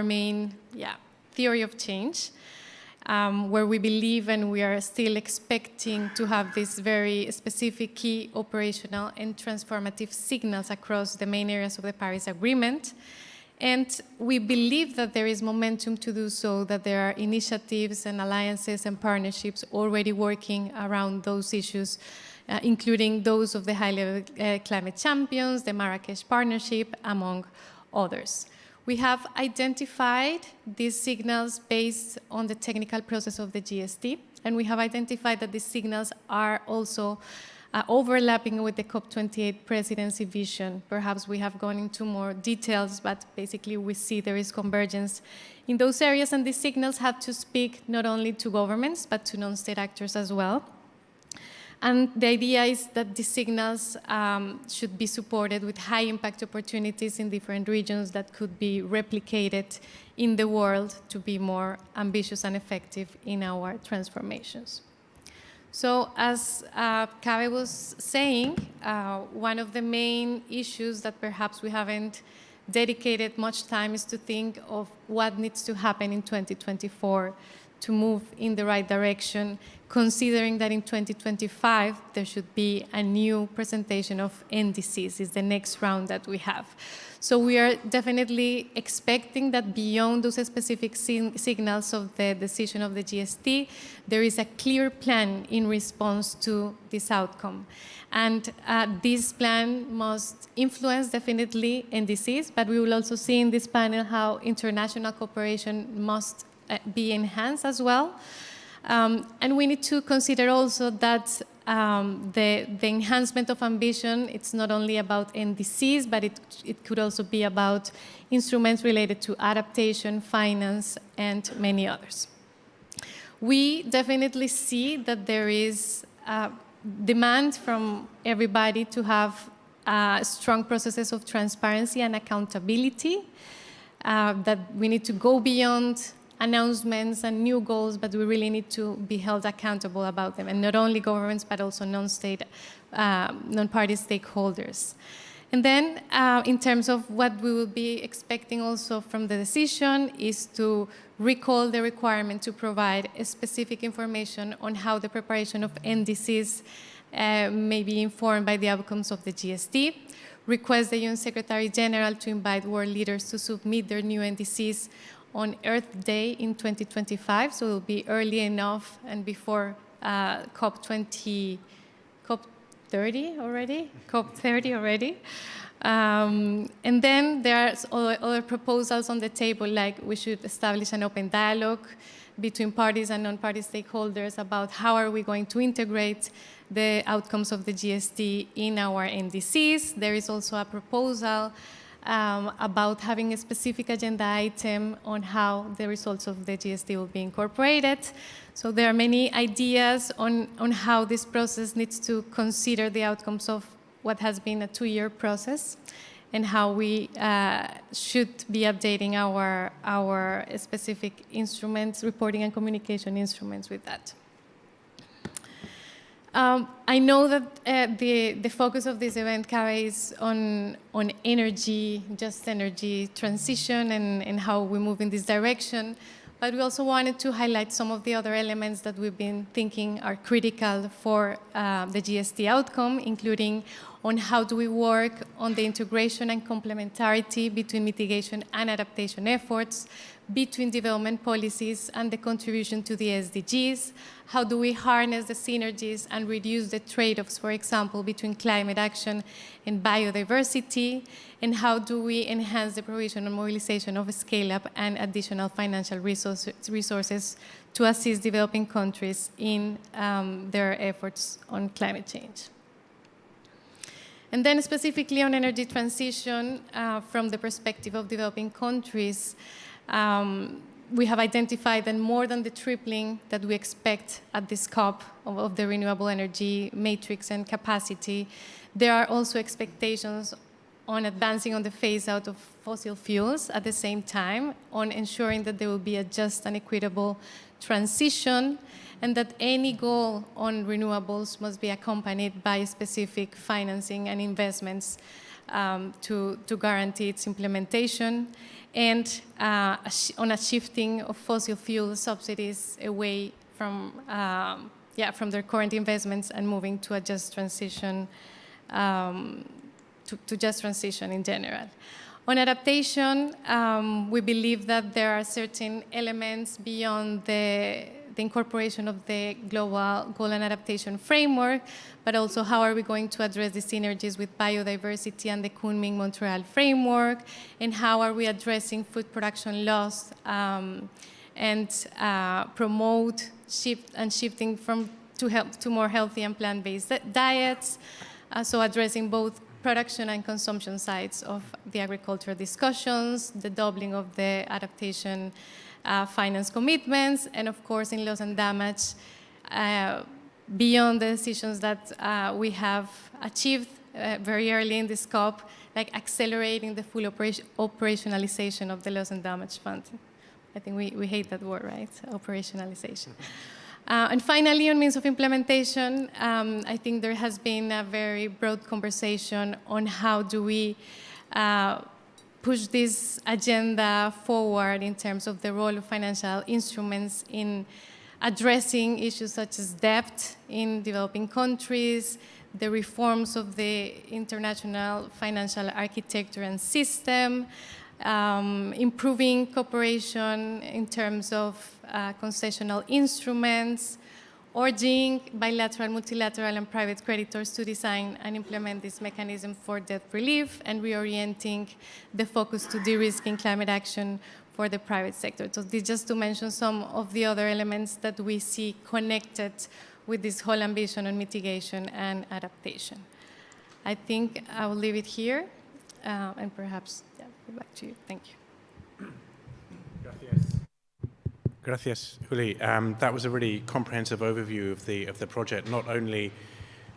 main theory of change, where we believe and we are still expecting to have these very specific key operational and transformative signals across the main areas of the Paris Agreement. And we believe that there is momentum to do so, that there are initiatives and alliances and partnerships already working around those issues, including those of the high-level climate champions, the Marrakesh Partnership, among others. We have identified these signals based on the technical process of the GST, and we have identified that these signals are also overlapping with the COP28 presidency vision. Perhaps we have gone into more details, but basically we see there is convergence in those areas, and these signals have to speak not only to governments, but to non-state actors as well. And the idea is that these signals should be supported with high-impact opportunities in different regions that could be replicated in the world to be more ambitious and effective in our transformations. So as Kaveh was saying, one of the main issues that perhaps we haven't dedicated much time is to think of what needs to happen in 2024 to move in the right direction, considering that in 2025 there should be a new presentation of NDCs, is the next round that we have. So we are definitely expecting that beyond those specific signals of the decision of the GST, there is a clear plan in response to this outcome. And this plan must influence definitely NDCs, but we will also see in this panel how international cooperation must be enhanced as well. And we need to consider also that the enhancement of ambition, it's not only about NDCs, but it could also be about instruments related to adaptation, finance, and many others. We definitely see that there is demand from everybody to have strong processes of transparency and accountability, that we need to go beyond announcements and new goals, but we really need to be held accountable about them, and not only governments, but also non-state, non-party stakeholders. And then in terms of what we will be expecting also from the decision is to recall the requirement to provide specific information on how the preparation of NDCs may be informed by the outcomes of the GST, request the UN Secretary General to invite world leaders to submit their new NDCs on Earth Day in 2025, so it will be early enough and before COP30 already. And then there are other proposals on the table, like we should establish an open dialogue between parties and non-party stakeholders about how are we going to integrate the outcomes of the GST in our NDCs. There is also a proposal about having a specific agenda item on how the results of the GST will be incorporated. So there are many ideas on how this process needs to consider the outcomes of what has been a 2-year process and how we should be updating our specific instruments, reporting and communication instruments with that. I know that the focus of this event, Kaveh, is on energy, just energy transition and how we move in this direction. But we also wanted to highlight some of the other elements that we've been thinking are critical for the GST outcome, including on how do we work on the integration and complementarity between mitigation and adaptation efforts, between development policies and the contribution to the SDGs. How do we harness the synergies and reduce the trade-offs, for example, between climate action and biodiversity? And how do we enhance the provision and mobilization of scale-up and additional financial resources to assist developing countries in their efforts on climate change? And then specifically on energy transition, from the perspective of developing countries, we have identified that more than the tripling that we expect at this COP of the renewable energy matrix and capacity, there are also expectations on advancing on the phase-out of fossil fuels at the same time, on ensuring that there will be a just and equitable transition, and that any goal on renewables must be accompanied by specific financing and investments to guarantee its implementation, and on a shifting of fossil fuel subsidies away from their current investments and moving to a just transition, to just transition in general. On adaptation, we believe that there are certain elements beyond the incorporation of the global goal and adaptation framework, but also how are we going to address the synergies with biodiversity and the Kunming-Montreal framework, and how are we addressing food production loss and promote shifting to more healthy and plant-based diets, so addressing both production and consumption sides of the agricultural discussions, the doubling of the adaptation finance commitments, and of course in loss and damage, beyond the decisions that we have achieved very early in the scope, like accelerating the full operationalization of the loss and damage fund. I think we hate that word, right? Operationalization. And finally, on means of implementation, I think there has been a very broad conversation on how do we push this agenda forward in terms of the role of financial instruments in addressing issues such as debt in developing countries, the reforms of the international financial architecture and system, improving cooperation in terms of concessional instruments, urging bilateral, multilateral, and private creditors to design and implement this mechanism for debt relief, and reorienting the focus to de-risking climate action for the private sector. So this just to mention some of the other elements that we see connected with this whole ambition on mitigation and adaptation. I think I will leave it here, and perhaps back to you. Thank you. Gracias, Juli. That was a really comprehensive overview of the project, not only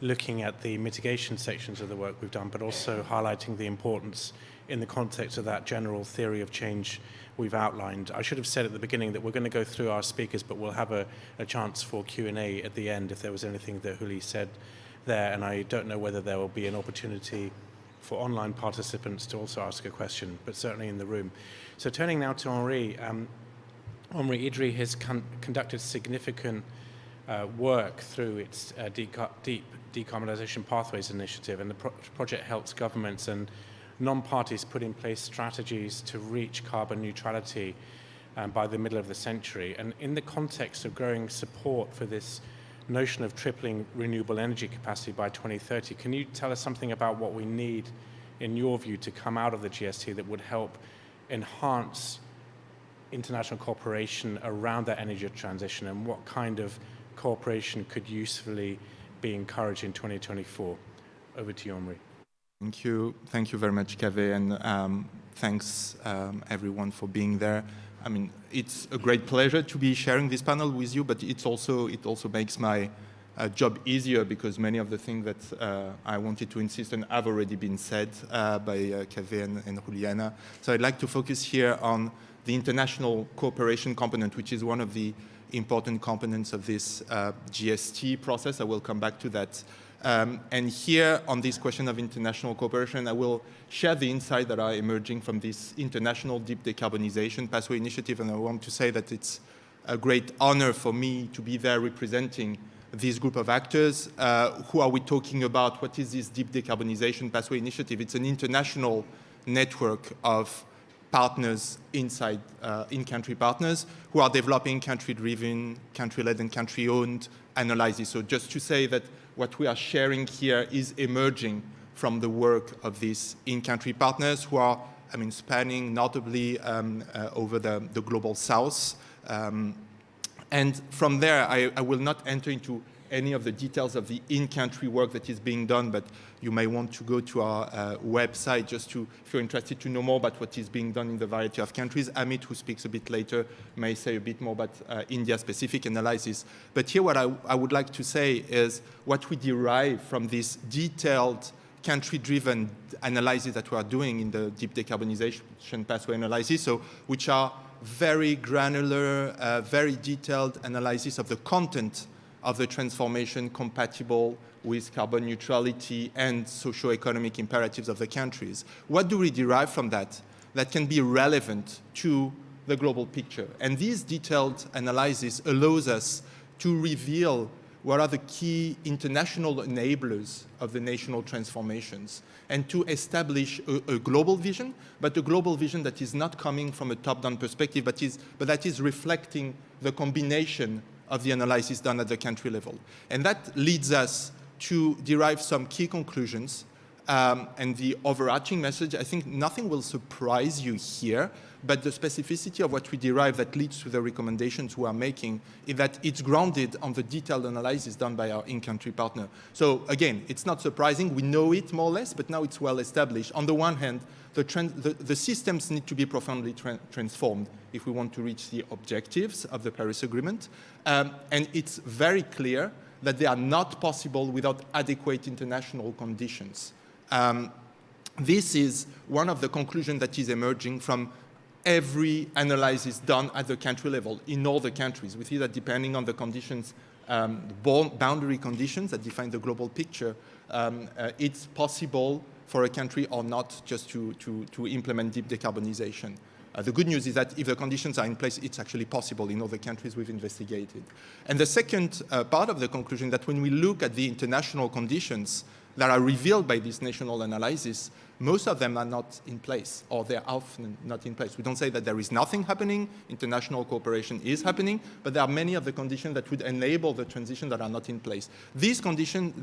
looking at the mitigation sections of the work we've done, but also highlighting the importance in the context of that general theory of change we've outlined. I should have said at the beginning that we're going to go through our speakers, but we'll have a chance for Q&A at the end if there was anything that Juli said there, and I don't know whether there will be an opportunity for online participants to also ask a question, but certainly in the room. So turning now to Henri. Henri, IDDRI has conducted significant work through its Deep Decarbonisation Pathways initiative, and the project helps governments and non-parties put in place strategies to reach carbon neutrality by the middle of the century. And in the context of growing support for this notion of tripling renewable energy capacity by 2030, can you tell us something about what we need, in your view, to come out of the GST that would help enhance international cooperation around that energy transition, and what kind of cooperation could usefully be encouraged in 2024? Over to you, Henri. Thank you very much, Kaveh, and thanks everyone for being there. I mean, it's a great pleasure to be sharing this panel with you, but it also makes my job easier, because many of the things that I wanted to insist on have already been said by Kaveh and Juliana. So I'd like to focus here on the international cooperation component, which is one of the important components of this GST process. I will come back to that. And here, on this question of international cooperation, I will share the insights that are emerging from this international deep decarbonization pathway initiative, and I want to say that it's a great honor for me to be there representing this group of actors. Who are we talking about? What is this deep decarbonization pathway initiative? It's an international network of partners inside in-country partners who are developing country-driven, country-led, and country-owned analysis. So just to say that what we are sharing here is emerging from the work of these in-country partners who are, spanning notably over the global south. And from there, I will not enter into any of the details of the in-country work that is being done, but you may want to go to our website just to, if you're interested to know more about what is being done in the variety of countries. Amit, who speaks a bit later, may say a bit more about India-specific analysis. But here what I would like to say is what we derive from this detailed country-driven analysis that we are doing in the deep decarbonization pathway analysis, so which are very granular, very detailed analysis of the content of the transformation compatible with carbon neutrality and socio-economic imperatives of the countries. What do we derive from that that can be relevant to the global picture? And this detailed analysis allows us to reveal what are the key international enablers of the national transformations, and to establish a global vision, but a global vision that is not coming from a top-down perspective, but that is reflecting the combination of the analysis done at the country level. And that leads us to derive some key conclusions. And the overarching message, I think nothing will surprise you here, but the specificity of what we derive that leads to the recommendations we are making is that it's grounded on the detailed analysis done by our in-country partner. So again, it's not surprising. We know it more or less, but now it's well established. On the one hand, the systems need to be profoundly transformed if we want to reach the objectives of the Paris Agreement. And it's very clear that they are not possible without adequate international conditions. This is one of the conclusions that is emerging from every analysis done at the country level in all the countries. We see that depending on the conditions, boundary conditions that define the global picture, it's possible for a country or not just to implement deep decarbonization. The good news is that if the conditions are in place, it's actually possible in all the countries we've investigated. And the second part of the conclusion that when we look at the international conditions that are revealed by this national analysis, most of them are not in place, or they're often not in place. We don't say that there is nothing happening. International cooperation is happening, but there are many of the conditions that would enable the transition that are not in place. These conclusions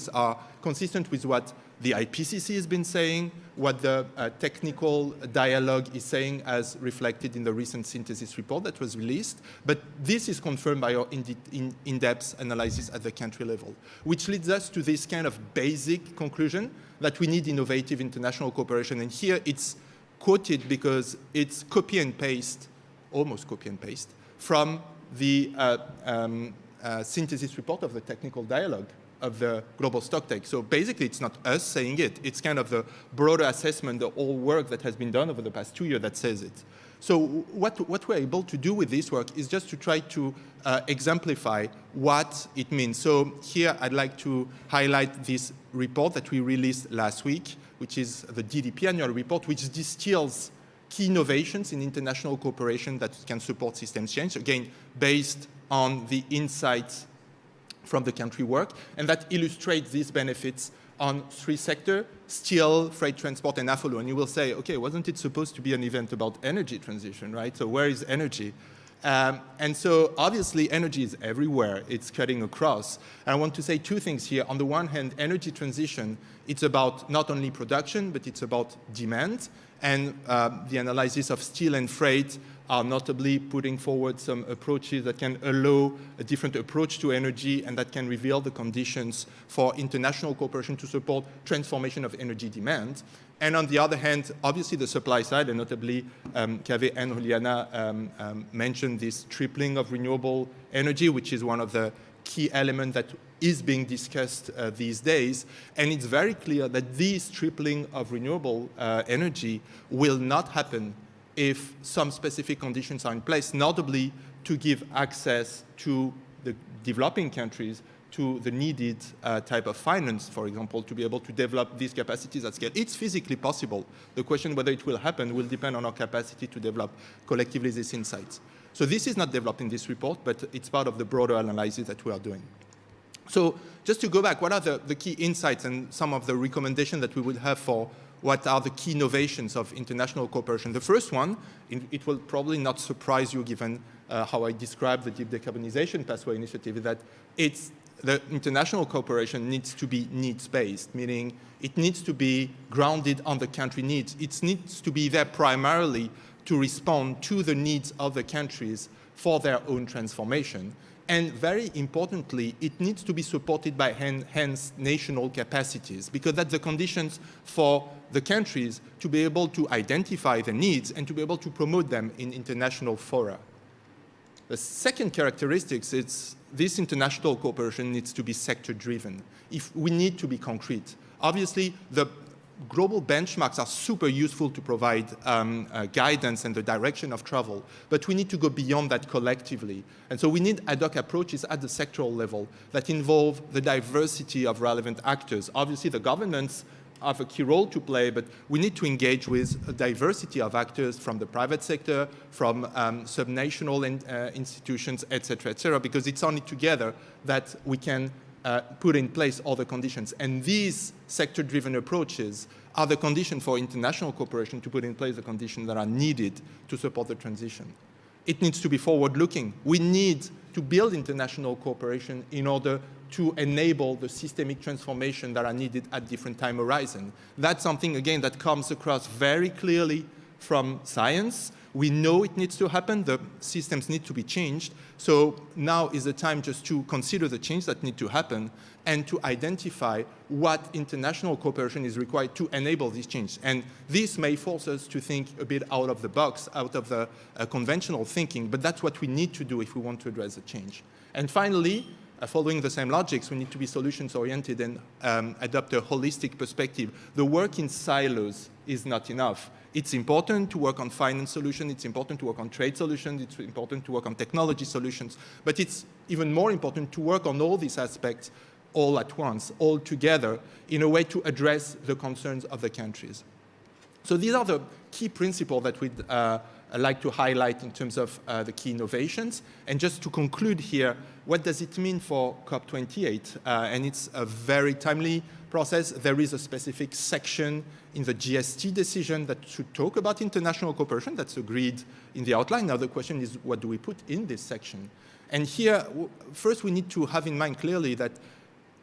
are consistent with what the IPCC has been saying, what the technical dialogue is saying as reflected in the recent synthesis report that was released, but this is confirmed by our in-depth analysis at the country level, which leads us to this kind of basic conclusion that we need innovative international cooperation. And here it's quoted because it's copy and paste, almost copy and paste, from the synthesis report of the technical dialogue of the global stocktake. So basically, it's not us saying it. It's kind of the broader assessment, the whole work that has been done over the past 2 years that says it. So what we're able to do with this work is just to try to exemplify what it means. So here, I'd like to highlight this report that we released last week, which is the DDP annual report, which distills key innovations in international cooperation that can support systems change, again, based on the insights from the country work, and that illustrates these benefits on 3 sectors: steel, freight transport, and AFOLO. And you will say, okay, wasn't it supposed to be an event about energy transition, right? So where is energy? And so obviously energy is everywhere. It's cutting across. And I want to say 2 things here. On the one hand, energy transition, it's about not only production, but it's about demand. And the analysis of steel and freight are notably putting forward some approaches that can allow a different approach to energy and that can reveal the conditions for international cooperation to support transformation of energy demand. And on the other hand, obviously the supply side, and notably Kaveh and Juliana mentioned this tripling of renewable energy, which is one of the key elements that is being discussed these days. And it's very clear that this tripling of renewable energy will not happen if some specific conditions are in place, notably to give access to the developing countries to the needed type of finance, for example, to be able to develop these capacities at scale. It's physically possible. The question whether it will happen will depend on our capacity to develop collectively these insights. So this is not developed in this report, but it's part of the broader analysis that we are doing. So just to go back, what are the key insights and some of the recommendations that we would have for what are the key innovations of international cooperation? The first one, it will probably not surprise you given how I described the Deep Decarbonization Pathway Initiative, is that the international cooperation needs to be needs-based, meaning it needs to be grounded on the country needs. It needs to be there primarily to respond to the needs of the countries for their own transformation. And very importantly, it needs to be supported by hence national capacities, because that's the conditions for the countries to be able to identify the needs and to be able to promote them in international fora. The second characteristic is this international cooperation needs to be sector-driven. If we need to be concrete. Obviously, the global benchmarks are super useful to provide guidance and the direction of travel, but we need to go beyond that collectively. And so we need ad hoc approaches at the sectoral level that involve the diversity of relevant actors. Obviously, the governments have a key role to play, but we need to engage with a diversity of actors from the private sector, from subnational institutions, et cetera, because it's only together that we can put in place all the conditions. And these sector-driven approaches are the condition for international cooperation to put in place the conditions that are needed to support the transition. It needs to be forward-looking. We need to build international cooperation in order to enable the systemic transformation that are needed at different time horizons. That's something, again, that comes across very clearly from science. We know it needs to happen. The systems need to be changed. So now is the time just to consider the change that need to happen and to identify what international cooperation is required to enable this change. And this may force us to think a bit out of the box, out of the conventional thinking, but that's what we need to do if we want to address the change. And finally, following the same logics, we need to be solutions-oriented and adopt a holistic perspective. The work in silos is not enough. It's important to work on finance solutions, it's important to work on trade solutions, it's important to work on technology solutions, but it's even more important to work on all these aspects all at once, all together, in a way to address the concerns of the countries. So these are the key principles that we'd like to highlight in terms of the key innovations. And just to conclude here, what does it mean for COP28? And it's a very timely process. There is a specific section in the GST decision that should talk about international cooperation. That's agreed in the outline. Now the question is, what do we put in this section? And here, first we need to have in mind clearly that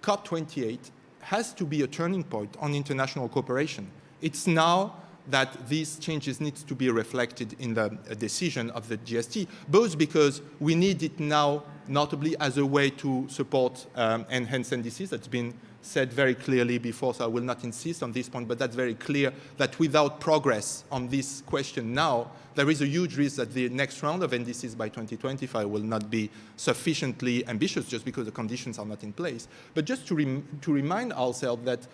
COP28 has to be a turning point on international cooperation. It's now that these changes need to be reflected in the decision of the GST, both because we need it now, notably as a way to support enhanced NDCs. That's been said very clearly before, so I will not insist on this point, but that's very clear that without progress on this question now, there is a huge risk that the next round of NDCs by 2025 will not be sufficiently ambitious just because the conditions are not in place. But just to remind ourselves that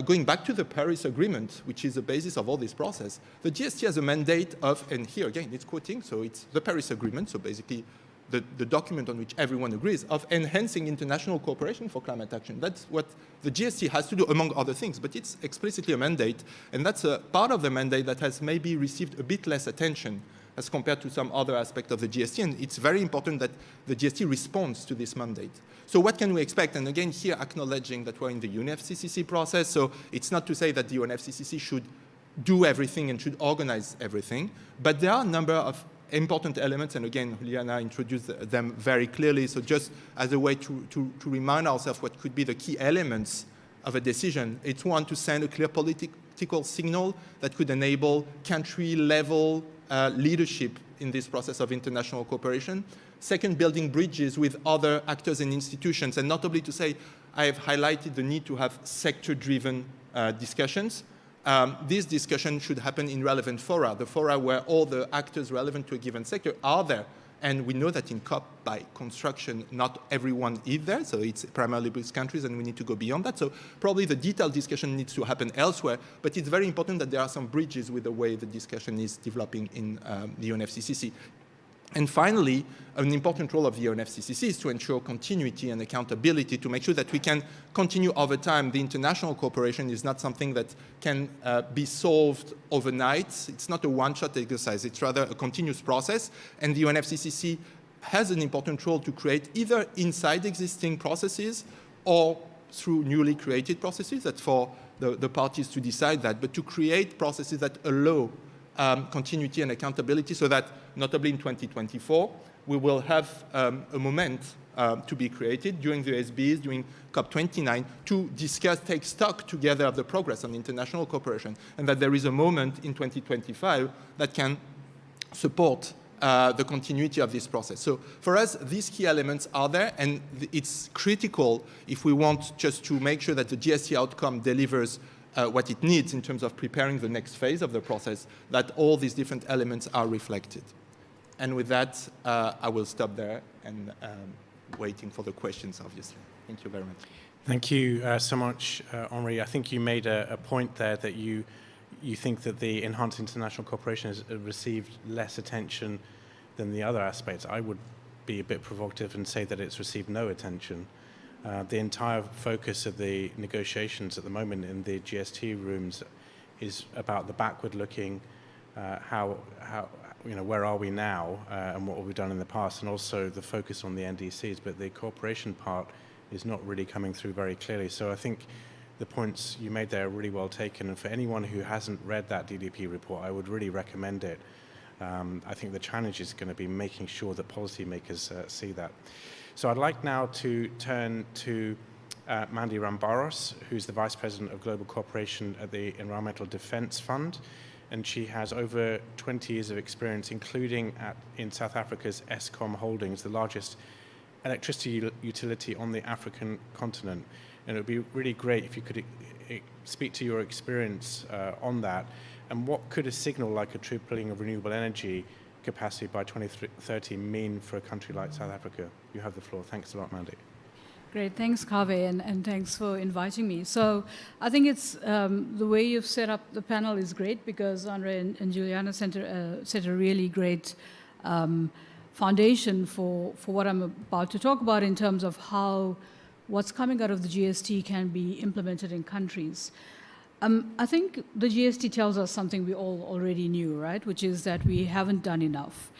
going back to the Paris Agreement, which is the basis of all this process, the GST has a mandate of, and here again it's quoting, so it's the Paris Agreement, so basically the document on which everyone agrees, of enhancing international cooperation for climate action. That's what the GST has to do, among other things, but it's explicitly a mandate, and that's a part of the mandate that has maybe received a bit less attention as compared to some other aspect of the GST, and it's very important that the GST responds to this mandate. So what can we expect? And again, here acknowledging that we're in the UNFCCC process, so it's not to say that the UNFCCC should do everything and should organize everything, but there are a number of important elements, and again, Juliana introduced them very clearly, so just as a way to remind ourselves what could be the key elements of a decision. It's one, to send a clear political signal that could enable country-level leadership in this process of international cooperation. Second, building bridges with other actors and institutions, and notably to say, I have highlighted the need to have sector-driven discussions. This discussion should happen in relevant fora, the fora where all the actors relevant to a given sector are there. And we know that in COP, by construction, not everyone is there, so it's primarily with countries, and we need to go beyond that. So probably the detailed discussion needs to happen elsewhere, but it's very important that there are some bridges with the way the discussion is developing in the UNFCCC. And finally, an important role of the UNFCCC is to ensure continuity and accountability, to make sure that we can continue over time. The international cooperation is not something that can be solved overnight. It's not a one-shot exercise. It's rather a continuous process. And the UNFCCC has an important role to create either inside existing processes or through newly created processes. That's for the parties to decide that, but to create processes that allow continuity and accountability, so that notably in 2024 we will have a moment to be created during the SBs, during COP29, to discuss, take stock together of the progress on international cooperation, and that there is a moment in 2025 that can support the continuity of this process. So for us, these key elements are there, and it's critical if we want just to make sure that the GST outcome delivers what it needs in terms of preparing the next phase of the process, that all these different elements are reflected. And with that, I will stop there and waiting for the questions, obviously. Thank you very much. Thank you so much, Henri. I think you made a point there that you think that the enhanced international cooperation has received less attention than the other aspects. I would be a bit provocative and say that it's received no attention. The entire focus of the negotiations at the moment in the GST rooms is about the backward-looking, where are we now, and what have we done in the past, and also the focus on the NDCs. But the cooperation part is not really coming through very clearly. So I think the points you made there are really well taken. And for anyone who hasn't read that DDP report, I would really recommend it. I think the challenge is going to be making sure that policymakers see that. So I'd like now to turn to Mandy Rambharos, who's the Vice President of Global Cooperation at the Environmental Defence Fund. And she has over 20 years of experience, including in South Africa's Eskom Holdings, the largest electricity utility on the African continent. And it would be really great if you could speak to your experience on that. And what could a signal like a tripling of renewable energy capacity by 2030 mean for a country like South Africa? You have the floor. Thanks a lot, Mandy. Great, thanks, Kaveh, and thanks for inviting me. So I think it's the way you've set up the panel is great, because Henri and Juliana set a really great foundation for what I'm about to talk about in terms of how what's coming out of the GST can be implemented in countries. I think the GST tells us something we all already knew, right? Which is that we haven't done enough.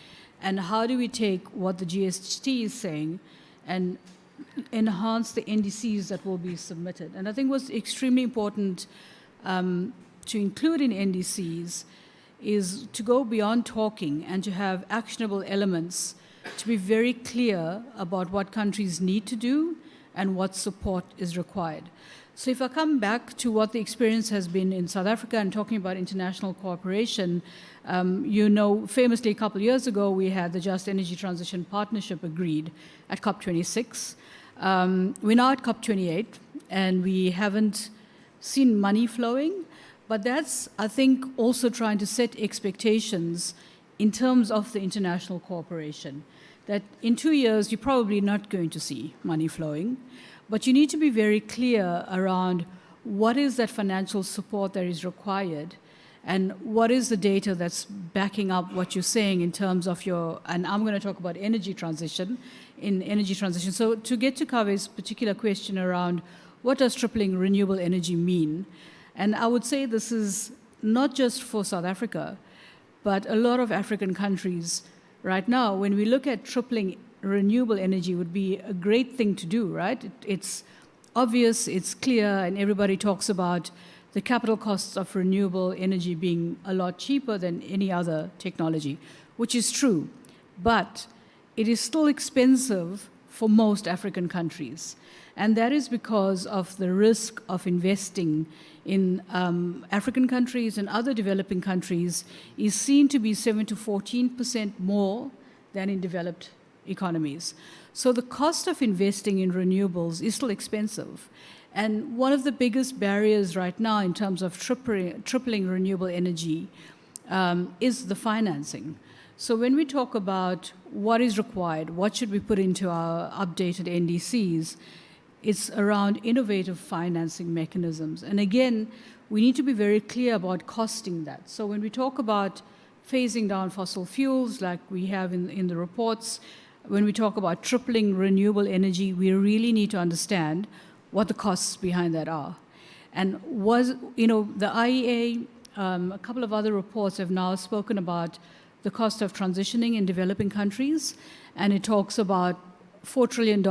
And how do we take what the GST is saying and enhance the NDCs that will be submitted? And I think what's extremely important to include in NDCs is to go beyond talking and to have actionable elements, to be very clear about what countries need to do and what support is required. So if I come back to what the experience has been in South Africa and talking about international cooperation, famously a couple of years ago, we had the Just Energy Transition Partnership agreed at COP26. We're now at COP28, and we haven't seen money flowing, but that's, I think, also trying to set expectations in terms of the international cooperation, that in 2 years, you're probably not going to see money flowing. But you need to be very clear around what is that financial support that is required and what is the data that's backing up what you're saying in terms of and I'm going to talk about energy transition. So to get to Kaveh's particular question around what does tripling renewable energy mean? And I would say this is not just for South Africa, but a lot of African countries right now, when we look at tripling renewable energy would be a great thing to do, right? It's obvious, it's clear, and everybody talks about the capital costs of renewable energy being a lot cheaper than any other technology, which is true. But it is still expensive for most African countries. And that is because of the risk of investing in African countries and other developing countries is seen to be 7 to 14% more than in developed economies. So the cost of investing in renewables is still expensive. And one of the biggest barriers right now in terms of tripling renewable energy is the financing. So when we talk about what is required, what should we put into our updated NDCs, it's around innovative financing mechanisms. And again, we need to be very clear about costing that. So when we talk about phasing down fossil fuels, like we have in the reports, when we talk about tripling renewable energy, we really need to understand what the costs behind that are. And the IEA, a couple of other reports have now spoken about the cost of transitioning in developing countries, and it talks about $4 trillion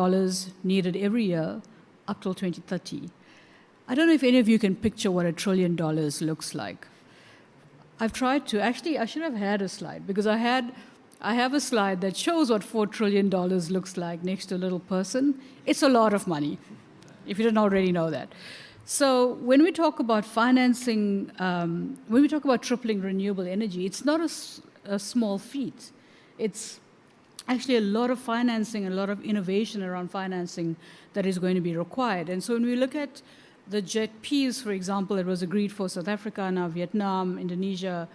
needed every year up till 2030. I don't know if any of you can picture what $1 trillion looks like. I've tried to. Actually, I should have had a slide, because I have a slide that shows what $4 trillion looks like next to a little person. It's a lot of money, if you didn't already know that. So when we talk about financing, when we talk about tripling renewable energy, it's not a small feat. It's actually a lot of financing, a lot of innovation around financing that is going to be required. And so when we look at the JETPs, for example, it was agreed for South Africa, now Vietnam, Indonesia,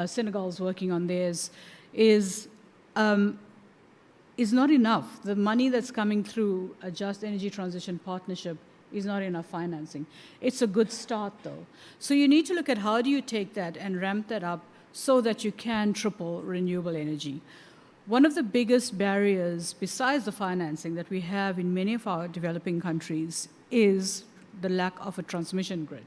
Senegal is working on theirs, is not enough. The money that's coming through a Just Energy Transition Partnership is not enough financing. It's a good start, though. So you need to look at how do you take that and ramp that up so that you can triple renewable energy. One of the biggest barriers, besides the financing that we have in many of our developing countries, is the lack of a transmission grid.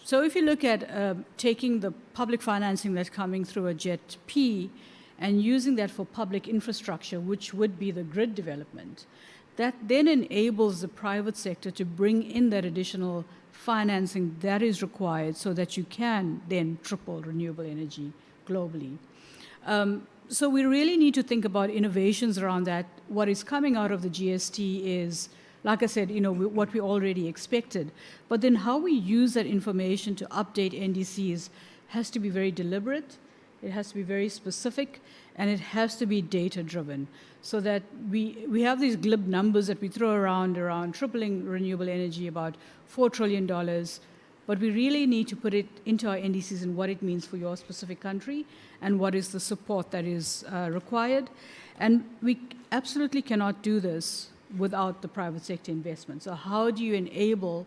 So if you look at taking the public financing that's coming through a JET-P and using that for public infrastructure, which would be the grid development, that then enables the private sector to bring in that additional financing that is required so that you can then triple renewable energy globally. So we really need to think about innovations around that. What is coming out of the GST is, like I said, what we already expected. But then how we use that information to update NDCs has to be very deliberate, it has to be very specific, and it has to be data-driven, so that we have these glib numbers that we throw around tripling renewable energy, about $4 trillion, but we really need to put it into our NDCs and what it means for your specific country and what is the support that is required. And we absolutely cannot do this without the private sector investment. So how do you enable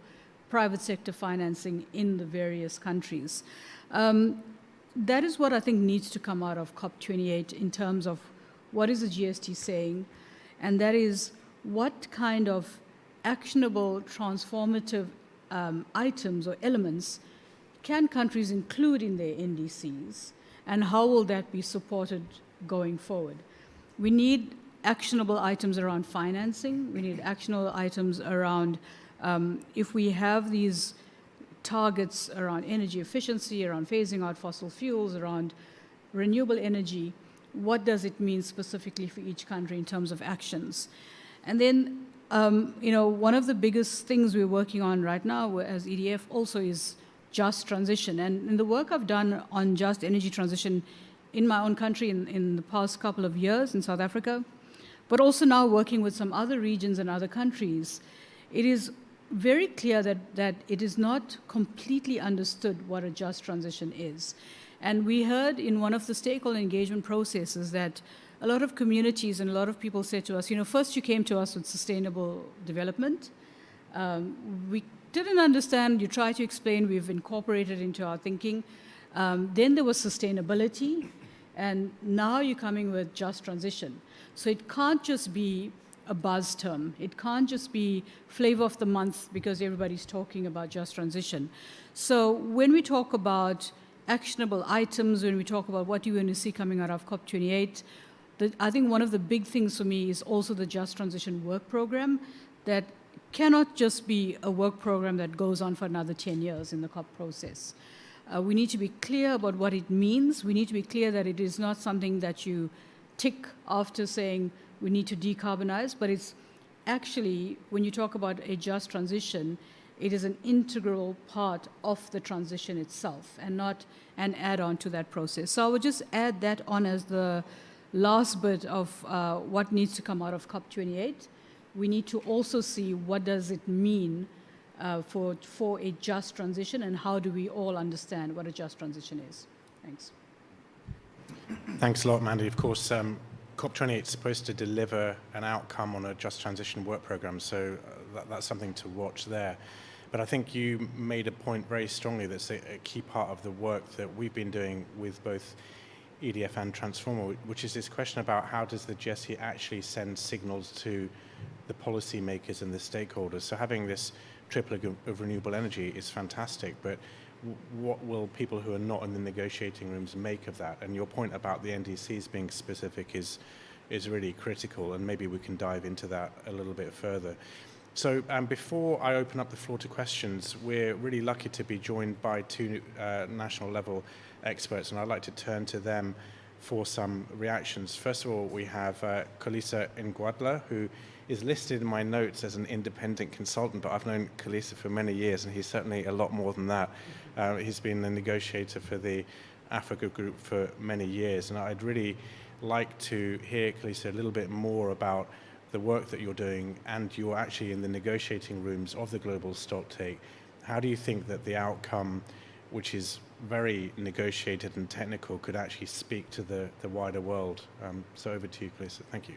private sector financing in the various countries? That is what I think needs to come out of COP28 in terms of what is the GST saying, and that is what kind of actionable, transformative items or elements can countries include in their NDCs, and how will that be supported going forward? We need actionable items around financing. We need actionable items around if we have these targets around energy efficiency, around phasing out fossil fuels, around renewable energy, what does it mean specifically for each country in terms of actions? And then, one of the biggest things we're working on right now as EDF also is just transition. And in the work I've done on just energy transition in my own country in the past couple of years in South Africa, but also now working with some other regions and other countries, it is very clear that it is not completely understood what a just transition is. And we heard in one of the stakeholder engagement processes that a lot of communities and a lot of people said to us, first you came to us with sustainable development. We didn't understand, you tried to explain, we've incorporated into our thinking. Then there was sustainability, and now you're coming with just transition. So it can't just be a buzz term. It can't just be flavor of the month because everybody's talking about just transition. So when we talk about actionable items, when we talk about what you're going to see coming out of COP28, I think one of the big things for me is also the Just Transition work program that cannot just be a work program that goes on for another 10 years in the COP process. We need to be clear about what it means. We need to be clear that it is not something that you tick after saying we need to decarbonize, but it's actually, when you talk about a just transition, it is an integral part of the transition itself and not an add-on to that process. So I would just add that on as the last bit of what needs to come out of COP28. We need to also see what does it mean for a just transition, and how do we all understand what a just transition is. Thanks. Thanks a lot, Mandy. Of course, COP28 is supposed to deliver an outcome on a just transition work program, so that's something to watch there. But I think you made a point very strongly that's a key part of the work that we've been doing with both EDF and Transforma, which is this question about how does the GST actually send signals to the policymakers and the stakeholders. So having this tripling of renewable energy is fantastic, but what will people who are not in the negotiating rooms make of that? And your point about the NDCs being specific is really critical, and maybe we can dive into that a little bit further. So before I open up the floor to questions, we're really lucky to be joined by two national level experts, and I'd like to turn to them for some reactions. First of all, we have Khalisa Ngwadla, who is listed in my notes as an independent consultant, but I've known Khalisa for many years, and he's certainly a lot more than that. He's been a negotiator for the Africa Group for many years, and I'd really like to hear, Khalisa, a little bit more about the work that you're doing, and you're actually in the negotiating rooms of the global stocktake. How do you think that the outcome, which is very negotiated and technical, could actually speak to the wider world? So over to you, Khalisa. Thank you.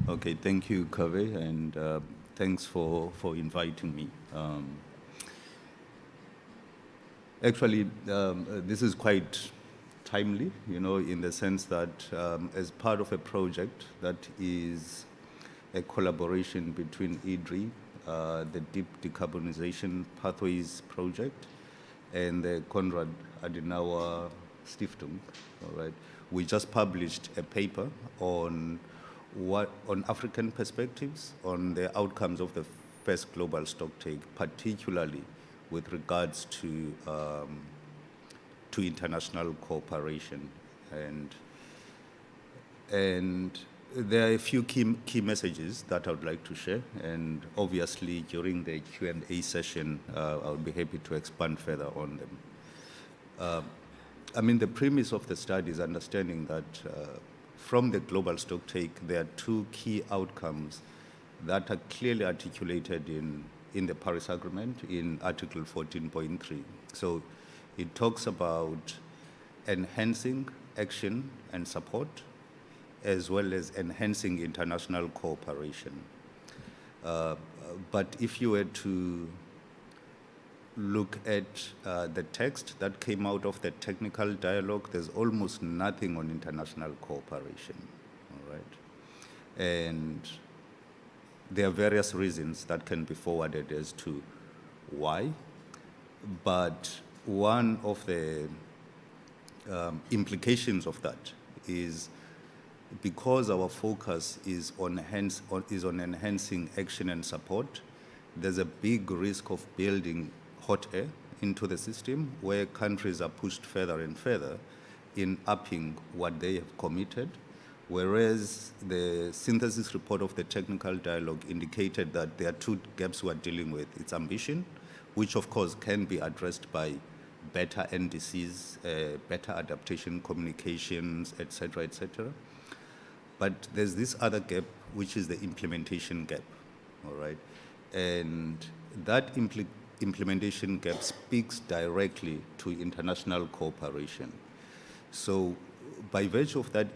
Okay, thank you, Kaveh, and Thanks for inviting me. Actually, this is quite timely, in the sense that as part of a project that is a collaboration between IDDRI, the Deep Decarbonization Pathways Project, and the Konrad Adenauer Stiftung, all right? We just published a paper on African perspectives on the outcomes of the first global stocktake, particularly with regards to international cooperation. And there are a few key messages that I would like to share, and obviously during the Q&A session, I'll be happy to expand further on them. The premise of the study is understanding that from the global stocktake, there are two key outcomes that are clearly articulated in the Paris Agreement in Article 14.3. So it talks about enhancing action and support, as well as enhancing international cooperation. But if you were to look at the text that came out of the technical dialogue, there's almost nothing on international cooperation, all right? And there are various reasons that can be forwarded as to why, but one of the implications of that is because our focus is on enhancing action and support, there's a big risk of building hot air into the system where countries are pushed further and further in upping what they have committed, whereas the synthesis report of the technical dialogue indicated that there are two gaps we're dealing with. It's ambition, which of course can be addressed by better NDCs, better adaptation communications, et cetera, et cetera. But there's this other gap, which is the implementation gap, all right? And that implementation gap speaks directly to international cooperation. So by virtue of that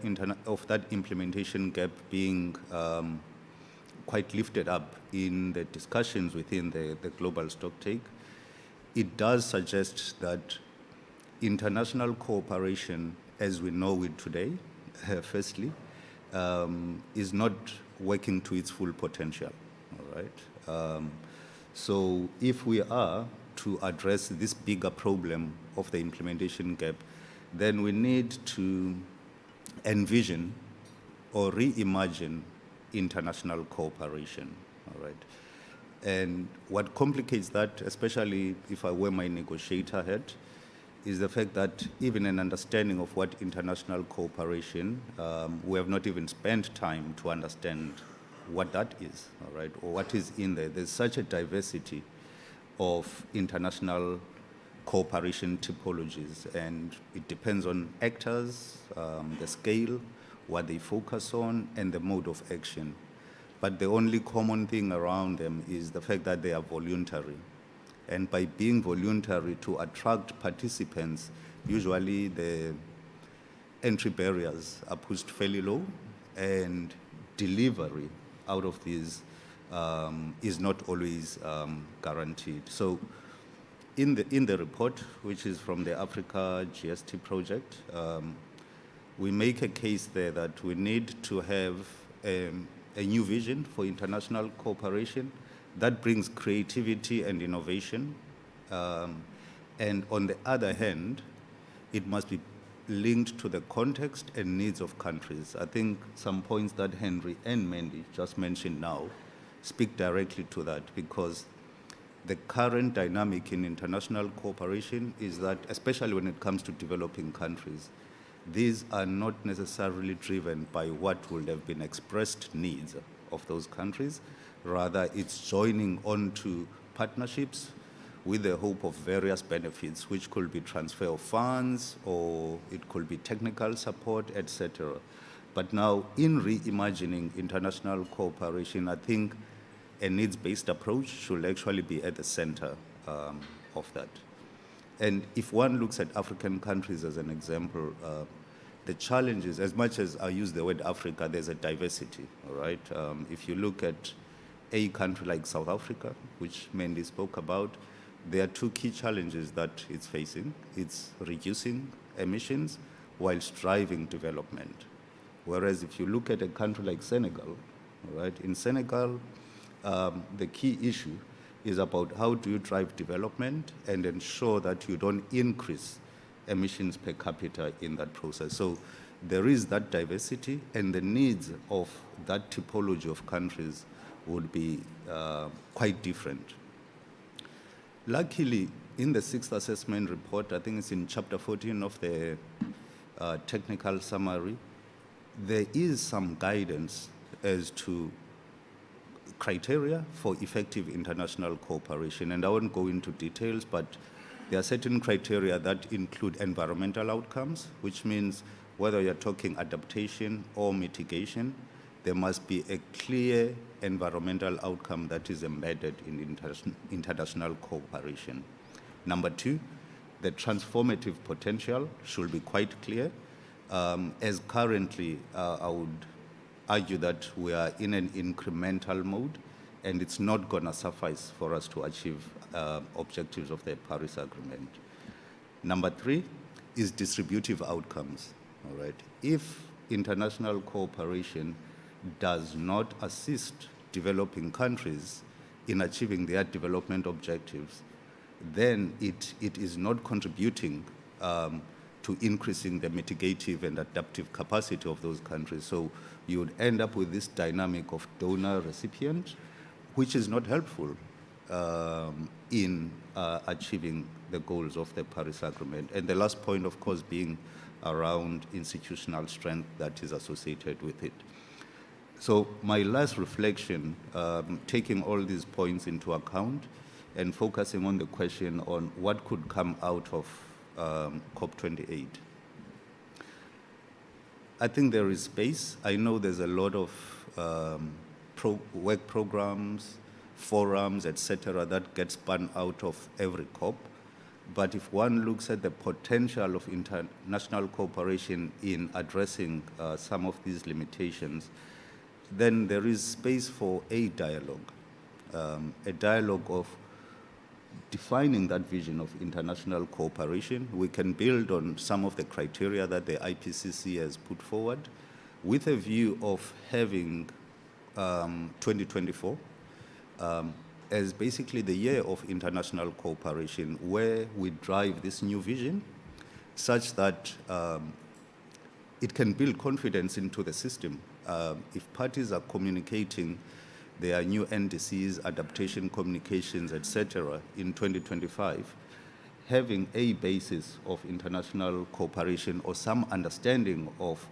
implementation gap being quite lifted up in the discussions within the global stocktake, it does suggest that international cooperation, as we know it today, firstly, is not working to its full potential, all right? So if we are to address this bigger problem of the implementation gap, then we need to envision or reimagine international cooperation, all right? And what complicates that, especially if I wear my negotiator hat, is the fact that even an understanding of what international cooperation, we have not even spent time to understand what that is, all right, or what is in there. There's such a diversity of international cooperation typologies, and it depends on actors, the scale, what they focus on, and the mode of action. But the only common thing around them is the fact that they are voluntary. And by being voluntary to attract participants, usually the entry barriers are pushed fairly low, and delivery out of these is not always guaranteed. So in the report, which is from the Africa GST project, we make a case there that we need to have a new vision for international cooperation that brings creativity and innovation. And on the other hand, it must be linked to the context and needs of countries. I think some points that Henri and Mandy just mentioned now speak directly to that, because the current dynamic in international cooperation is that, especially when it comes to developing countries, these are not necessarily driven by what would have been expressed needs of those countries. Rather, it's joining onto partnerships with the hope of various benefits, which could be transfer of funds, or it could be technical support, etc. But now, in reimagining international cooperation, I think a needs-based approach should actually be at the center of that. And if one looks at African countries as an example, the challenges, as much as I use the word Africa, there's a diversity, all right? If you look at a country like South Africa, which Mandy spoke about, there are two key challenges that it's facing. It's reducing emissions whilst driving development. Whereas if you look at a country like Senegal, right, in Senegal, the key issue is about how do you drive development and ensure that you don't increase emissions per capita in that process. So there is that diversity, and the needs of that typology of countries would be quite different. Luckily, in the 6th assessment report, I think it's in chapter 14 of the technical summary, there is some guidance as to criteria for effective international cooperation. And I won't go into details, but there are certain criteria that include environmental outcomes, which means whether you're talking adaptation or mitigation, there must be a clear environmental outcome that is embedded in international cooperation. Number two, the transformative potential should be quite clear. As currently, I would argue that we are in an incremental mode, and it's not going to suffice for us to achieve objectives of the Paris Agreement. Number three is distributive outcomes. All right. If international cooperation does not assist developing countries in achieving their development objectives, then it is not contributing to increasing the mitigative and adaptive capacity of those countries. So you would end up with this dynamic of donor-recipient, which is not helpful in achieving the goals of the Paris Agreement. And the last point, of course, being around institutional strength that is associated with it. So my last reflection, taking all these points into account and focusing on the question on what could come out of COP28. I think there is space. I know there's a lot of work programs, forums, etc., that get spun out of every COP. But if one looks at the potential of international cooperation in addressing some of these limitations, then there is space for a dialogue of defining that vision of international cooperation. We can build on some of the criteria that the IPCC has put forward with a view of having 2024 as basically the year of international cooperation, where we drive this new vision such that it can build confidence into the system. If parties are communicating their new NDCs, adaptation communications, etc., in 2025, having a basis of international cooperation or some understanding of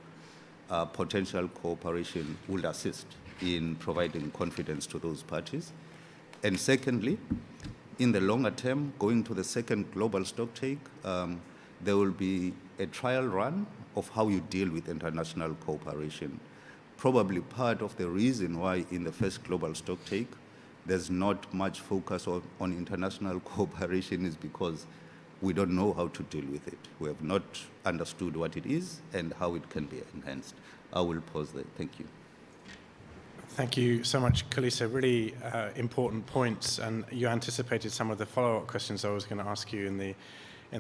potential cooperation will assist in providing confidence to those parties. And secondly, in the longer term, going to the second global stocktake, there will be a trial run of how you deal with international cooperation. Probably part of the reason why in the first global stocktake there's not much focus on international cooperation is because we don't know how to deal with it. We have not understood what it is and how it can be enhanced. I will pause there. Thank you. Thank you so much, Kalisa. Really important points, and you anticipated some of the follow-up questions I was going to ask you in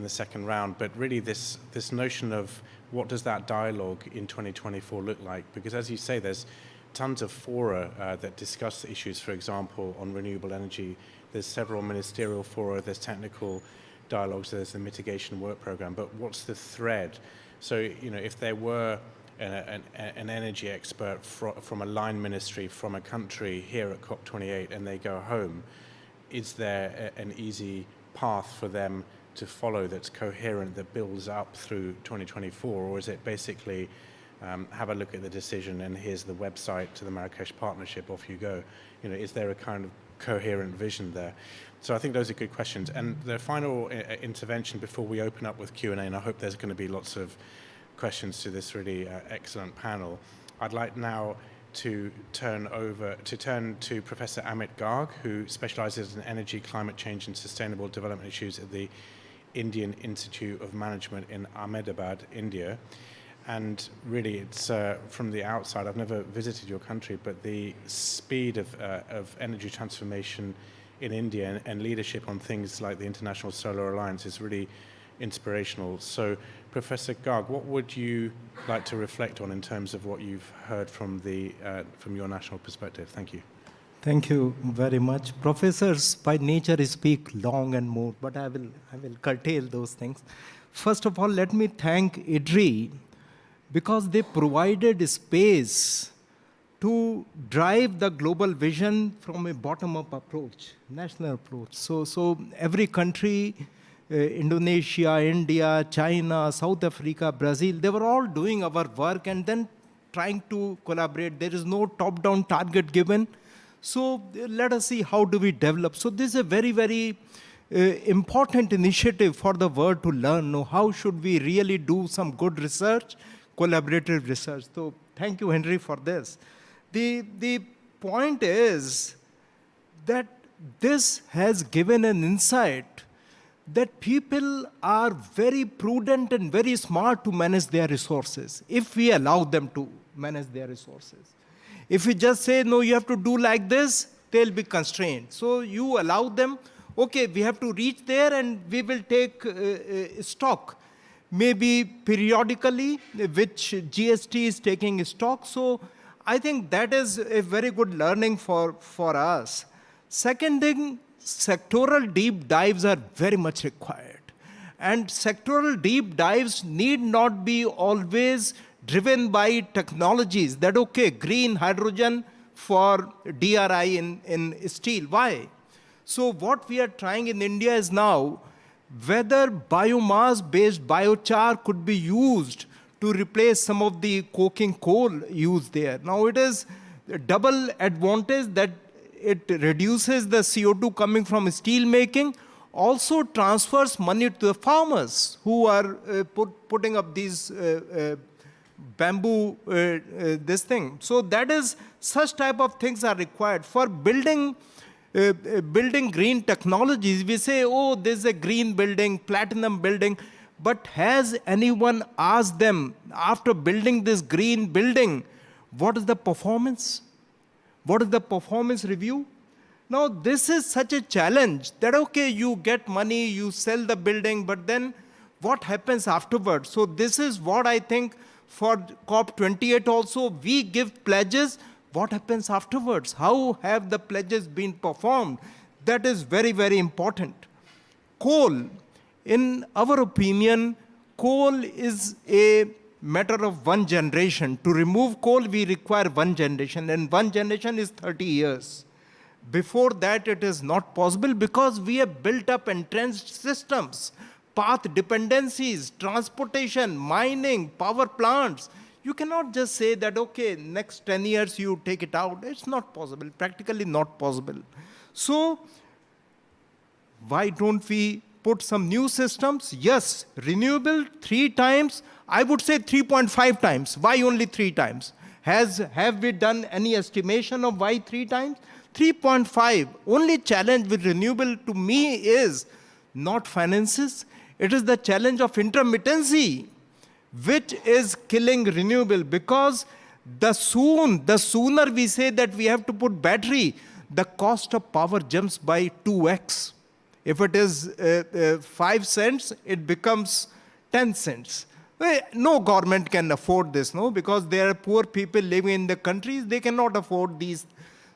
the second round. But really, this notion of what does that dialogue in 2024 look like? Because as you say, there's tons of fora that discuss issues. For example, on renewable energy, there's several ministerial fora. There's technical dialogues. There's the mitigation work program. But what's the thread? So if there were an energy expert from a line ministry from a country here at COP28 and they go home, is there an easy path for them to follow that's coherent, that builds up through 2024? Or is it basically have a look at the decision and here's the website to the Marrakesh Partnership, off you go? Is there a kind of coherent vision there? So I think those are good questions. And the final intervention before we open up with Q&A, and I hope there's going to be lots of questions to this really excellent panel. I'd like now to turn to Professor Amit Garg, who specializes in energy, climate change, and sustainable development issues at the Indian Institute of Management in Ahmedabad, India. And really, it's from the outside, I've never visited your country, but the speed of energy transformation in India and leadership on things like the International Solar Alliance is really inspirational. So, Professor Garg, what would you like to reflect on in terms of what you've heard from your national perspective? Thank you. Thank you very much. Professors by nature speak long and more, but I will curtail those things. First of all, let me thank IDDRI because they provided space to drive the global vision from a bottom-up approach, national approach. So every country, Indonesia, India, China, South Africa, Brazil, they were all doing our work and then trying to collaborate. There is no top-down target given. So let us see how do we develop. So this is a very, very important initiative for the world to learn. How should we really do some good research, collaborative research. So thank you, Henry, for this. The point is that this has given an insight that people are very prudent and very smart to manage their resources if we allow them to manage their resources. If we just say, no, you have to do like this, they'll be constrained. So you allow them, okay, we have to reach there and we will take stock. Maybe periodically, which GST is taking stock. So I think that is a very good learning for us. Second thing, sectoral deep dives are very much required. And sectoral deep dives need not be always driven by technologies that, okay, green hydrogen for DRI in steel. Why? So what we are trying in India is now whether biomass-based biochar could be used to replace some of the coking coal used there. Now it is a double advantage that it reduces the CO2 coming from steel making, also transfers money to the farmers who are putting up these bamboo, this thing. So that is, such type of things are required. For building green technologies, we say, oh, there's a green building, platinum building, but has anyone asked them, after building this green building, what is the performance? What is the performance review? Now, this is such a challenge that, okay, you get money, you sell the building, but then what happens afterwards? So this is what I think for COP28 also, we give pledges. What happens afterwards? How have the pledges been performed? That is very, very important. Coal, in our opinion, coal is a matter of one generation. To remove coal, we require one generation, and one generation is 30 years. Before that, it is not possible because we have built up entrenched systems, path dependencies, transportation, mining, power plants. You cannot just say that, okay, next 10 years you take it out. It's not possible, practically not possible. So why don't we put some new systems? Yes, renewable 3 times, I would say 3.5 times. Why only 3 times? Have we done any estimation of why 3 times? 3.5. Only challenge with renewable to me is not finances. It is the challenge of intermittency, which is killing renewable, because the sooner we say that we have to put battery, the cost of power jumps by 2x. If it is 5 cents, it becomes 10 cents. No government can afford this, no, because there are poor people living in the countries, they cannot afford these.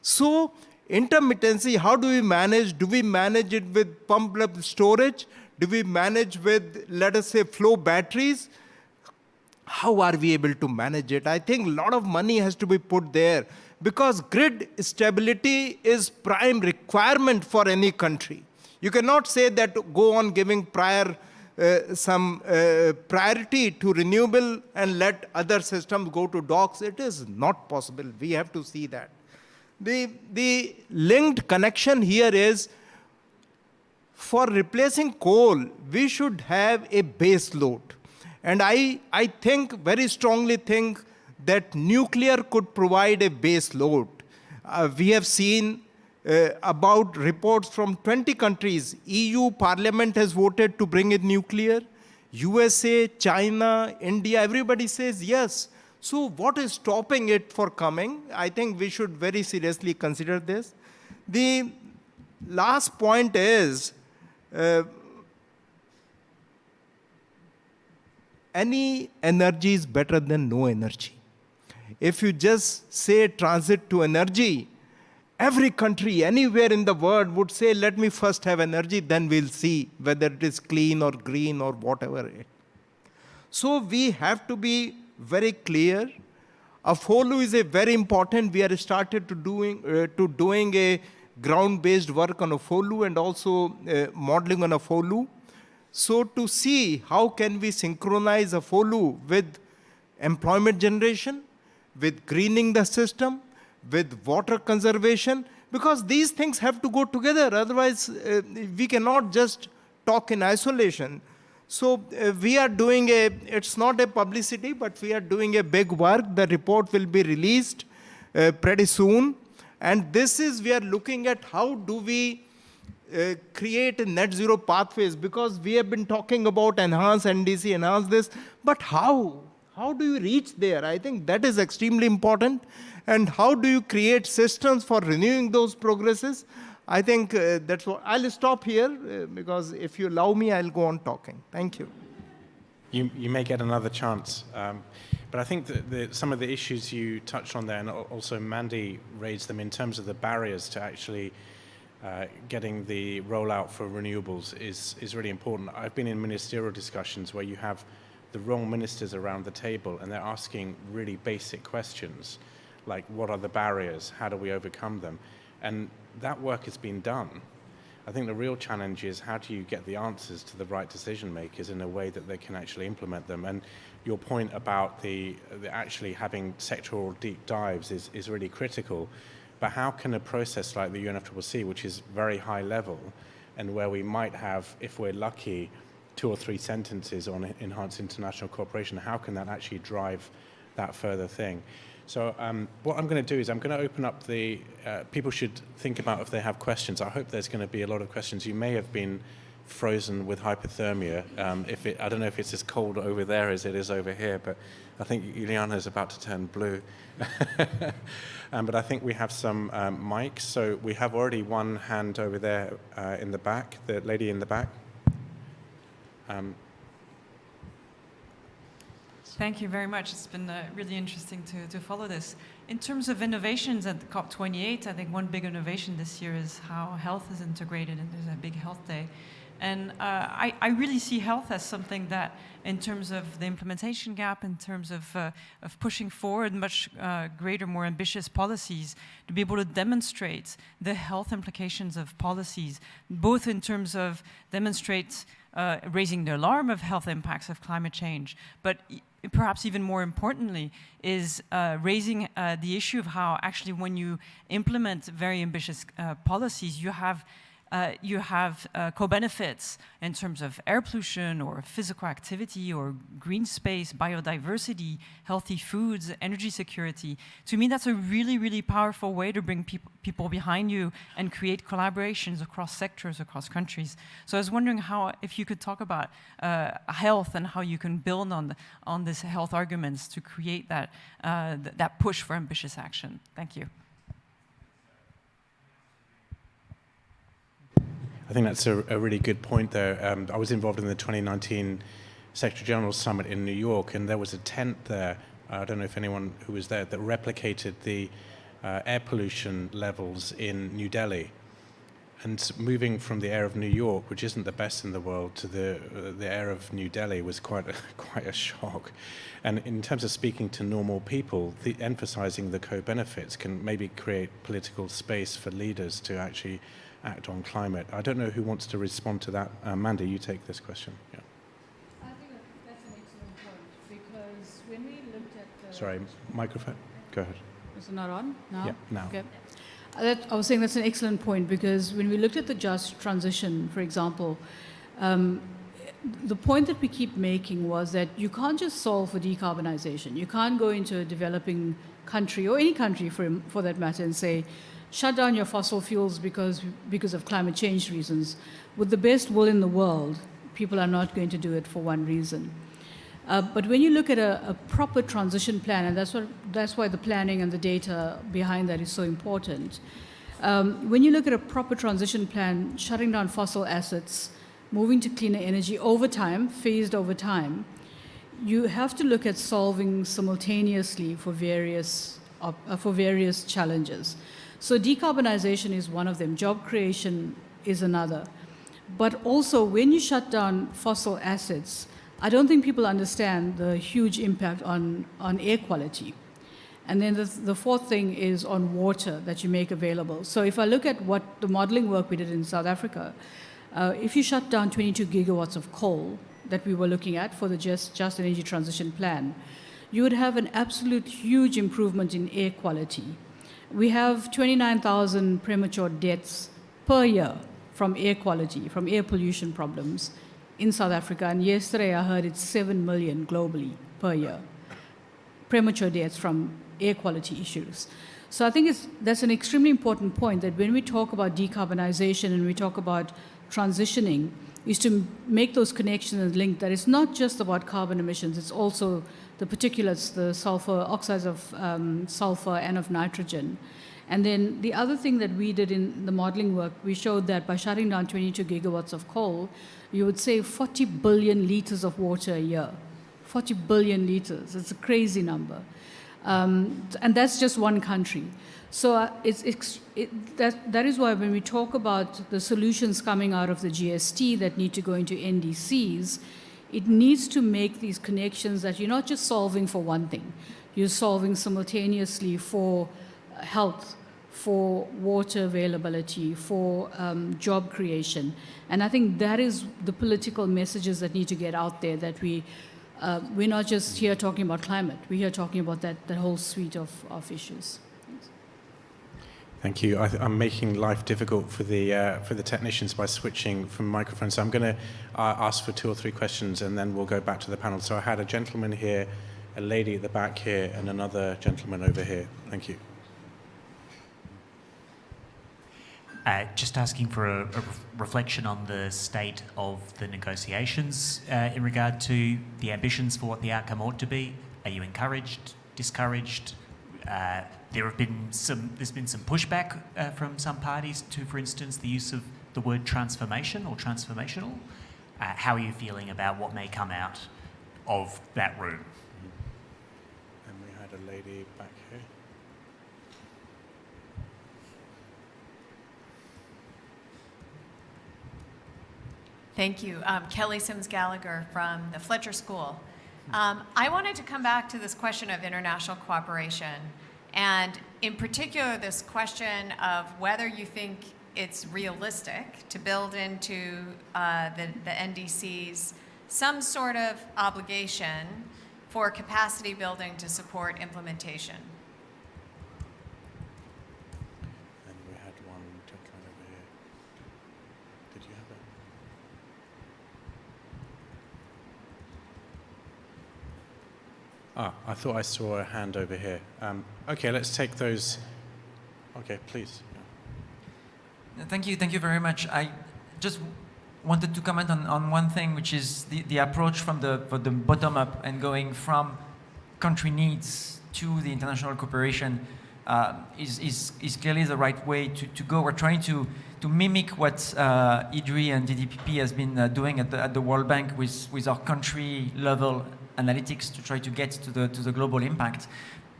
So intermittency, how do we manage? Do we manage it with pumped up storage? Do we manage with, let us say, flow batteries? How are we able to manage it? I think a lot of money has to be put there because grid stability is prime requirement for any country. You cannot say that go on giving some priority to renewable and let other systems go to dogs. It is not possible. We have to see that. The linked connection here is, for replacing coal, we should have a base load. And I very strongly think that nuclear could provide a base load. We have seen about reports from 20 countries. EU Parliament has voted to bring in nuclear. USA, China, India, everybody says yes. So what is stopping it for coming? I think we should very seriously consider this. The last point is, any energy is better than no energy. If you just say transit to energy, every country, anywhere in the world would say, let me first have energy, then we'll see whether it is clean or green or whatever. So we have to be very clear. A FOLU is a very important. We are started to doing a ground-based work on a FOLU and also modeling on a FOLU. So to see how can we synchronize a FOLU with employment generation, with greening the system, with water conservation, because these things have to go together. Otherwise, we cannot just talk in isolation. So we are doing it's not a publicity, but we are doing a big work. The report will be released pretty soon. And this is, we are looking at how do we create a net zero pathways, because we have been talking about enhance NDC, enhance this, but how? How do you reach there? I think that is extremely important. And how do you create systems for renewing those progresses? I think that's what, I'll stop here because if you allow me, I'll go on talking. Thank you. You may get another chance. But I think that some of the issues you touched on there, and also Mandy raised them in terms of the barriers to actually getting the rollout for renewables is really important. I've been in ministerial discussions where you have the wrong ministers around the table and they're asking really basic questions like what are the barriers, how do we overcome them? And that work has been done. I think the real challenge is how do you get the answers to the right decision makers in a way that they can actually implement them. And your point about the actually having sectoral deep dives is really critical. But how can a process like the UNFCCC, which is very high level, and where we might have, if we're lucky, 2 or 3 sentences on enhanced international cooperation, how can that actually drive that further thing? So what I'm going to do is I'm going to open up the, people should think about if they have questions. I hope there's going to be a lot of questions. You may have been frozen with hypothermia. I don't know if it's as cold over there as it is over here, but I think Juliana is about to turn blue. But I think we have some mics. So we have already one hand over there in the back, the lady in the back. Thank you very much. It's been really interesting to follow this. In terms of innovations at the COP28, I think one big innovation this year is how health is integrated, and there's a big health day. And I really see health as something that, in terms of the implementation gap, in terms of pushing forward much greater, more ambitious policies, to be able to demonstrate the health implications of policies, both in terms of demonstrate raising the alarm of health impacts of climate change, but perhaps even more importantly is raising the issue of how actually when you implement very ambitious policies, you have co-benefits in terms of air pollution or physical activity or green space, biodiversity, healthy foods, energy security. To me, that's a really, really powerful way to bring people behind you and create collaborations across sectors, across countries. So I was wondering if you could talk about health and how you can build on this health arguments to create that push for ambitious action. Thank you. I think that's a really good point there. I was involved in the 2019 Secretary General Summit in New York, and there was a tent there, I don't know if anyone who was there, that replicated the air pollution levels in New Delhi. And moving from the air of New York, which isn't the best in the world, to the air of New Delhi was quite a shock. And in terms of speaking to normal people, emphasizing the co-benefits can maybe create political space for leaders to actually act on climate. I don't know who wants to respond to that. Mandy, you take this question. Yeah. I think that's an excellent point, because when we looked at the... Sorry, microphone. Go ahead. Is it not on now? Yeah, now. Okay. I was saying that's an excellent point, because when we looked at the just transition, for example, the point that we keep making was that you can't just solve for decarbonization. You can't go into a developing country, or any country for that matter, and say, shut down your fossil fuels because of climate change reasons. With the best will in the world, People are not going to do it for one reason. But when you look at a proper transition plan, and that's why the planning and the data behind that is so important. When you look at a proper transition plan, shutting down fossil assets, moving to cleaner energy over time, phased over time, you have to look at solving simultaneously for various challenges. So decarbonization is one of them. Job creation is another. But also, when you shut down fossil assets, I don't think people understand the huge impact on air quality. And then the fourth thing is on water that you make available. So if I look at what the modeling work we did in South Africa, if you shut down 22 gigawatts of coal that we were looking at for the Just Energy Transition Plan, you would have an absolute huge improvement in air quality. We have 29,000 premature deaths per year from air quality, from air pollution problems in South Africa. And yesterday I heard it's 7 million globally per year. Premature deaths from air quality issues. So I think that's an extremely important point, that when we talk about decarbonization and we talk about transitioning, is to make those connections and link that it's not just about carbon emissions, it's also the particulates, the sulfur, oxides of sulfur and of nitrogen. And then the other thing that we did in the modeling work, we showed that by shutting down 22 gigawatts of coal, you would save 40 billion liters of water a year. 40 billion liters, it's a crazy number. And that's just one country. So that is why when we talk about the solutions coming out of the GST that need to go into NDCs, it needs to make these connections that you're not just solving for one thing, you're solving simultaneously for health, for water availability, for job creation. And I think that is the political messages that need to get out there, that we're not just here talking about climate, we're here talking about that whole suite of issues. Thank you. I'm making life difficult for the technicians by switching from microphones. So I'm going to ask for 2 or 3 questions, and then we'll go back to the panel. So I had a gentleman here, a lady at the back here, and another gentleman over here. Thank you. Just asking for a reflection on the state of the negotiations in regard to the ambitions for what the outcome ought to be. Are you encouraged, discouraged? There's been some pushback from some parties to, for instance, the use of the word transformation or transformational. How are you feeling about what may come out of that room? And we had a lady back here. Thank you. Kelly Sims-Gallagher from the Fletcher School. I wanted to come back to this question of international cooperation, and in particular this question of whether you think it's realistic to build into the NDCs some sort of obligation for capacity building to support implementation. And we had one gentleman over here. Did you have it? I thought I saw a hand over here. Okay, let's take those. Okay, please. Yeah. Thank you very much. I just wanted to comment on one thing, which is the approach from the bottom up and going from country needs to the international cooperation is clearly the right way to go. We're trying to mimic what IDDRI and DDPP has been doing at the World Bank with our country level analytics to try to get to the global impact.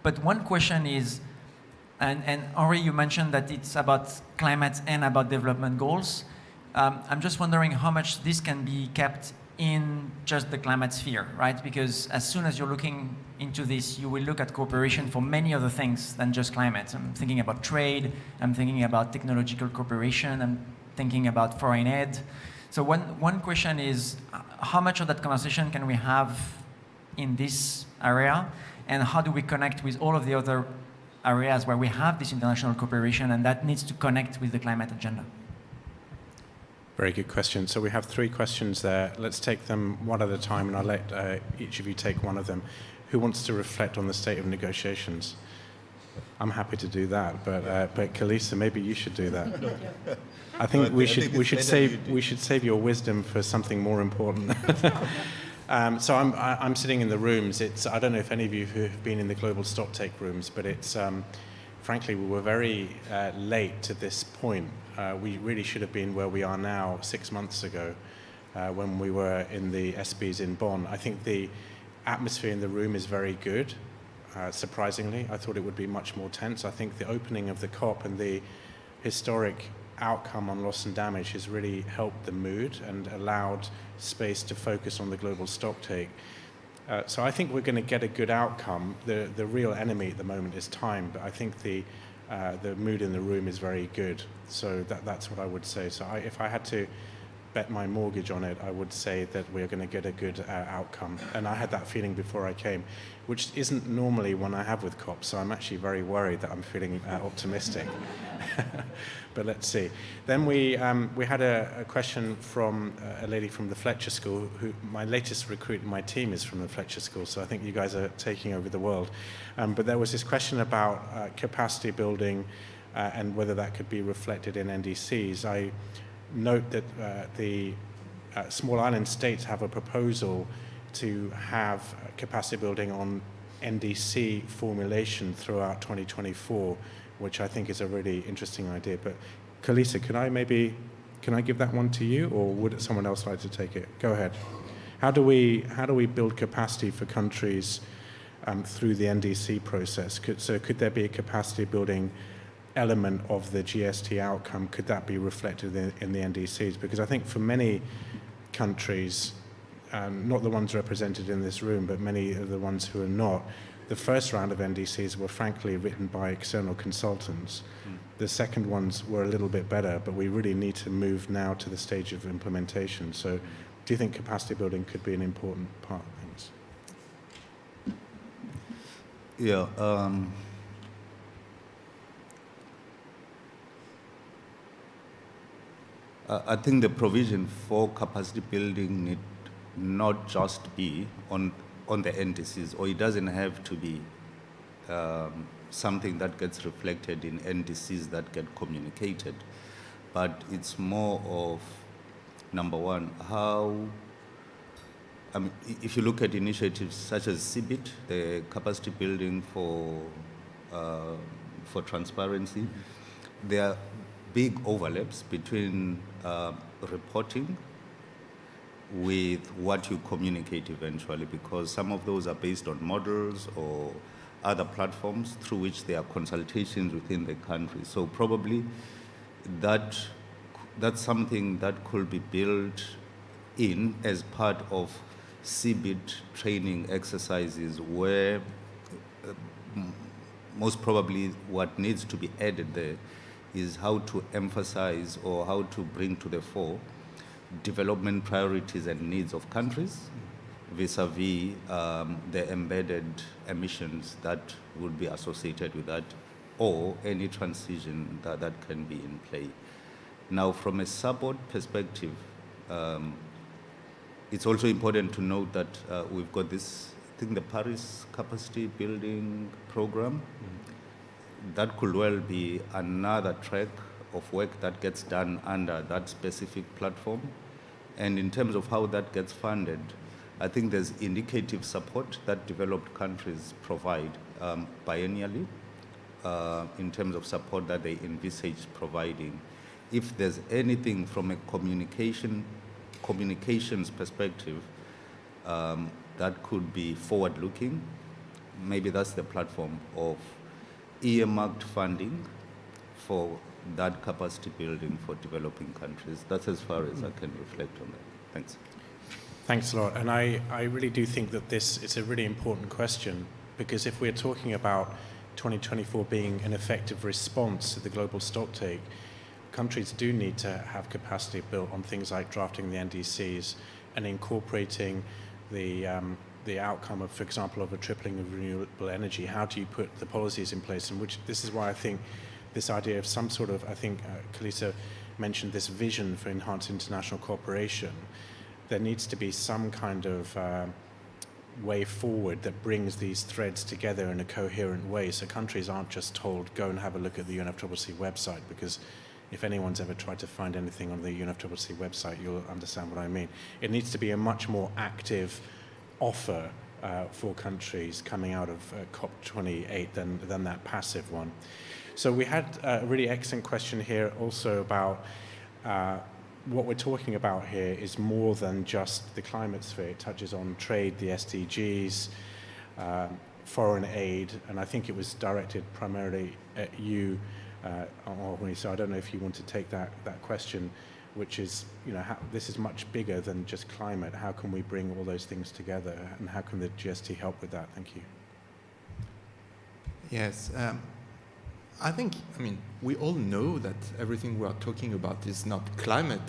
But one question is, and Henri, you mentioned that it's about climate and about development goals. I'm just wondering how much this can be kept in just the climate sphere, right? Because as soon as you're looking into this, you will look at cooperation for many other things than just climate. I'm thinking about trade, I'm thinking about technological cooperation, I'm thinking about foreign aid. So one question is, how much of that conversation can we have in this area, and how do we connect with all of the other areas where we have this international cooperation and that needs to connect with the climate agenda? Very good question. So we have 3 questions there. Let's take them one at a time, and I'll let each of you take one of them. Who wants to reflect on the state of negotiations? I'm happy to do that, but Kalisa, maybe you should do that. I think we should save your wisdom for something more important. So I'm sitting in the rooms. I don't know if any of you who have been in the global stocktake rooms, but it's frankly we were very late to this point. We really should have been where we are now 6 months ago when we were in the SBs in Bonn. I think the atmosphere in the room is very good. Surprisingly, I thought it would be much more tense. I think the opening of the COP and the historic outcome on loss and damage has really helped the mood and allowed space to focus on the global stocktake. So I think we're going to get a good outcome. The real enemy at the moment is time, but I think the mood in the room is very good. So that's what I would say. So if I had to bet my mortgage on it, I would say that we're going to get a good outcome. And I had that feeling before I came, which isn't normally one I have with COP, so I'm actually very worried that I'm feeling optimistic. But let's see. Then we had a question from a lady from the Fletcher School, who my latest recruit in my team is from the Fletcher School, so I think you guys are taking over the world. But there was this question about capacity building and whether that could be reflected in NDCs. I note that the small island states have a proposal to have capacity building on NDC formulation throughout 2024, which I think is a really interesting idea. But Kalisa, can I give that one to you, or would someone else like to take it? Go ahead. How do we build capacity for countries through the NDC process? Could there be a capacity building element of the GST outcome? Could that be reflected in the NDCs? Because I think for many countries, not the ones represented in this room, but many of the ones who are not, the first round of NDCs were frankly written by external consultants. The second ones were a little bit better, but we really need to move now to the stage of implementation. So do you think capacity building could be an important part of things? Yeah. I think the provision for capacity building need not just be on the NDCs, or it doesn't have to be something that gets reflected in NDCs that get communicated, but it's more of, number one, if you look at initiatives such as CBIT, the capacity building for transparency, there are big overlaps between reporting with what you communicate eventually, because some of those are based on models or other platforms through which there are consultations within the country. So probably that's something that could be built in as part of CBIT training exercises, where most probably what needs to be added there is how to emphasize or how to bring to the fore development priorities and needs of countries vis-a-vis the embedded emissions that would be associated with that, or any transition that can be in play. Now, from a support perspective, it's also important to note that we've got this, I think, the Paris Capacity Building Program. That could well be another track of work that gets done under that specific platform. And in terms of how that gets funded, I think there's indicative support that developed countries provide biennially in terms of support that they envisage providing. If there's anything from a communications perspective that could be forward-looking, maybe that's the platform of earmarked funding for that capacity building for developing countries. That's as far as I can reflect on that. Thanks. Thanks a lot. And I really do think that it's a really important question, because if we're talking about 2024 being an effective response to the global stocktake, countries do need to have capacity built on things like drafting the NDCs and incorporating the outcome of, for example, of a tripling of renewable energy. How do you put the policies in place? And this is why I think this idea of some sort of, I think Kalisa mentioned this vision for enhanced international cooperation. There needs to be some kind of way forward that brings these threads together in a coherent way, so countries aren't just told, go and have a look at the UNFCCC website, because if anyone's ever tried to find anything on the UNFCCC website, you'll understand what I mean. It needs to be a much more active offer for countries coming out of COP28 than that passive one. So we had a really excellent question here also about what we're talking about here is more than just the climate sphere. It touches on trade, the SDGs, foreign aid, and I think it was directed primarily at you, Henri, so I don't know if you want to take that question, which is, you know, this is much bigger than just climate. How can we bring all those things together, and how can the GST help with that? Thank you. Yes. I think, we all know that everything we are talking about is not climate.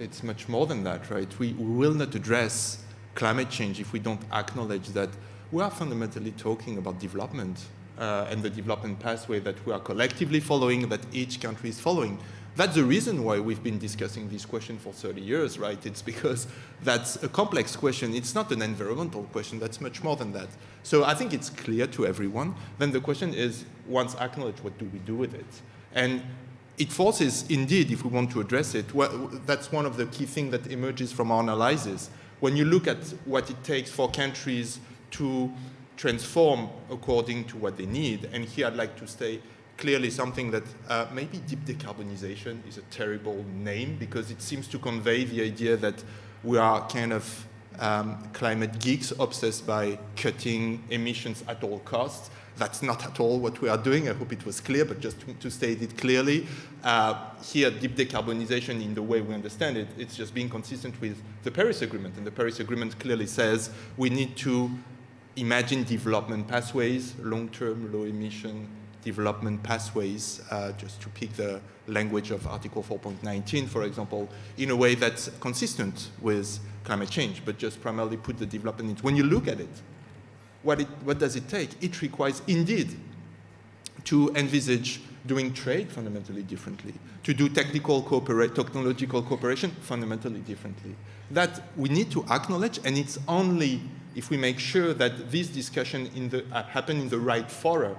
It's much more than that, right? We will not address climate change if we don't acknowledge that we are fundamentally talking about development and the development pathway that we are collectively following, that each country is following. That's the reason why we've been discussing this question for 30 years, right? It's because that's a complex question. It's not an environmental question. That's much more than that. So I think it's clear to everyone. Then the question is, once acknowledged, what do we do with it? And it forces, indeed, if we want to address it, well, that's one of the key things that emerges from our analysis. When you look at what it takes for countries to transform according to what they need, and here I'd like to say clearly something that maybe deep decarbonization is a terrible name, because it seems to convey the idea that we are kind of climate geeks obsessed by cutting emissions at all costs. That's not at all what we are doing. I hope it was clear, but just to state it clearly, here deep decarbonization in the way we understand it, it's just being consistent with the Paris Agreement. And the Paris Agreement clearly says we need to imagine development pathways, long-term, low-emission development pathways, just to pick the language of Article 4.19, for example, in a way that's consistent with climate change, but just primarily put the development into. When you look at it, what does it take? It requires, indeed, to envisage doing trade fundamentally differently, to do technological cooperation fundamentally differently. That we need to acknowledge, and it's only if we make sure that this discussion happen in the right fora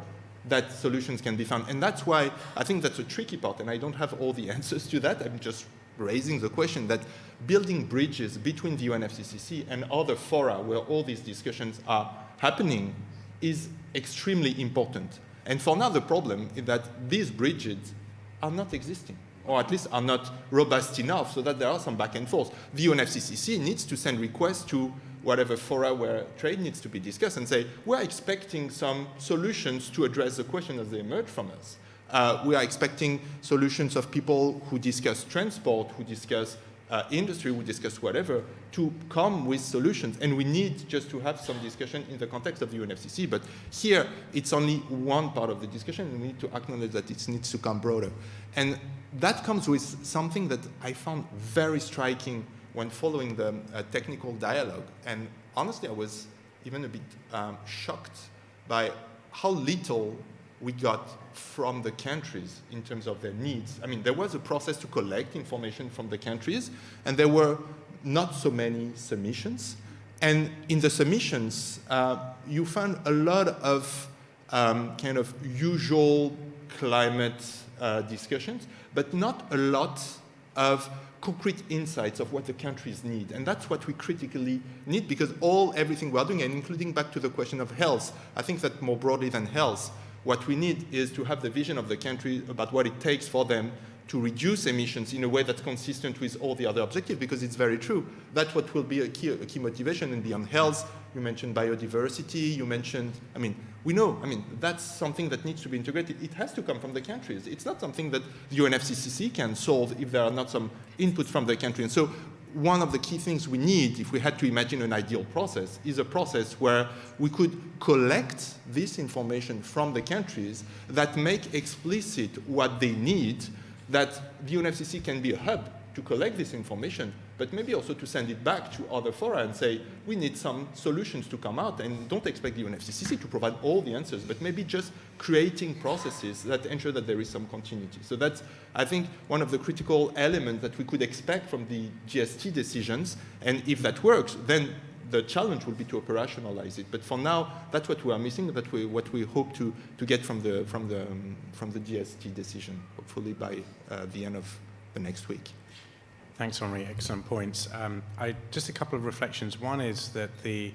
that solutions can be found. And that's why I think that's a tricky part, and I don't have all the answers to that. I'm just raising the question that building bridges between the UNFCCC and other fora where all these discussions are happening is extremely important. And for now, the problem is that these bridges are not existing, or at least are not robust enough so that there are some back and forth. The UNFCCC needs to send requests to whatever fora where trade needs to be discussed and say, we're expecting some solutions to address the question as they emerge from us. We are expecting solutions of people who discuss transport, who discuss industry, who discuss whatever, to come with solutions. And we need just to have some discussion in the context of the UNFCCC. But here, it's only one part of the discussion, and we need to acknowledge that it needs to come broader. And that comes with something that I found very striking when following the technical dialogue. And honestly, I was even a bit shocked by how little we got from the countries in terms of their needs. I mean, there was a process to collect information from the countries, and there were not so many submissions. And in the submissions, you found a lot of kind of usual climate discussions, but not a lot of concrete insights of what the countries need. And that's what we critically need, because everything we are doing, and including back to the question of health, I think that more broadly than health, what we need is to have the vision of the country about what it takes for them to reduce emissions in a way that's consistent with all the other objectives, because it's very true. That's what will be a key motivation. And beyond health, you mentioned biodiversity, you mentioned, we know, that's something that needs to be integrated. It has to come from the countries. It's not something that the UNFCCC can solve if there are not some input from the country. And so one of the key things we need, if we had to imagine an ideal process, is a process where we could collect this information from the countries that make explicit what they need, that the UNFCCC can be a hub to collect this information, but maybe also to send it back to other fora and say, we need some solutions to come out, and don't expect the UNFCCC to provide all the answers, but maybe just creating processes that ensure that there is some continuity. So that's, I think, one of the critical elements that we could expect from the GST decisions, and if that works, then the challenge will be to operationalize it. But for now, that's what we are missing. What we hope to get from the GST decision, hopefully by the end of the next week. Thanks, Henri. Excellent points. Just a couple of reflections. One is that I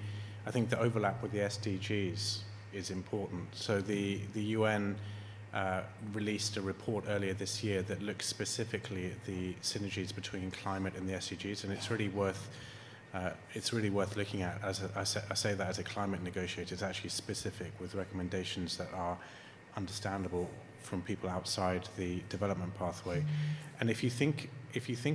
think the overlap with the SDGs is important. So the UN released a report earlier this year that looks specifically at the synergies between climate and the SDGs, and it's really worth looking at. As I say that as a climate negotiator, it's actually specific with recommendations that are understandable from people outside the development pathway. And if you think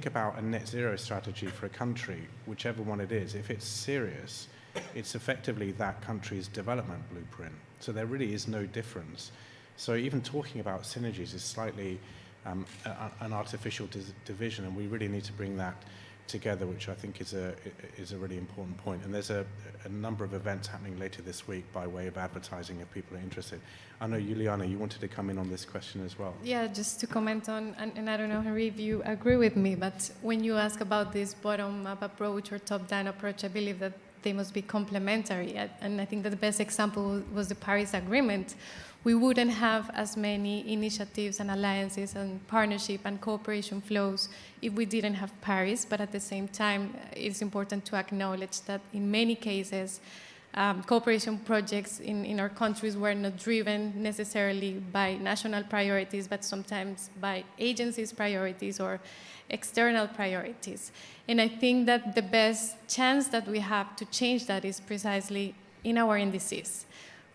about a net zero strategy for a country, whichever one it is, if it's serious, it's effectively that country's development blueprint. So there really is no difference. So even talking about synergies is slightly an artificial division, and we really need to bring that together, which I think is a really important point. And there's a number of events happening later this week by way of advertising if people are interested. I know, Juliana, you wanted to come in on this question as well. Yeah, just to comment on, and I don't know, Henri, if you agree with me, but when you ask about this bottom-up approach or top-down approach, I believe that they must be complementary. And I think that the best example was the Paris Agreement. We wouldn't have as many initiatives and alliances and partnership and cooperation flows if we didn't have Paris. But at the same time, it's important to acknowledge that in many cases, cooperation projects in our countries were not driven necessarily by national priorities, but sometimes by agencies' priorities or external priorities. And I think that the best chance that we have to change that is precisely in our NDCs.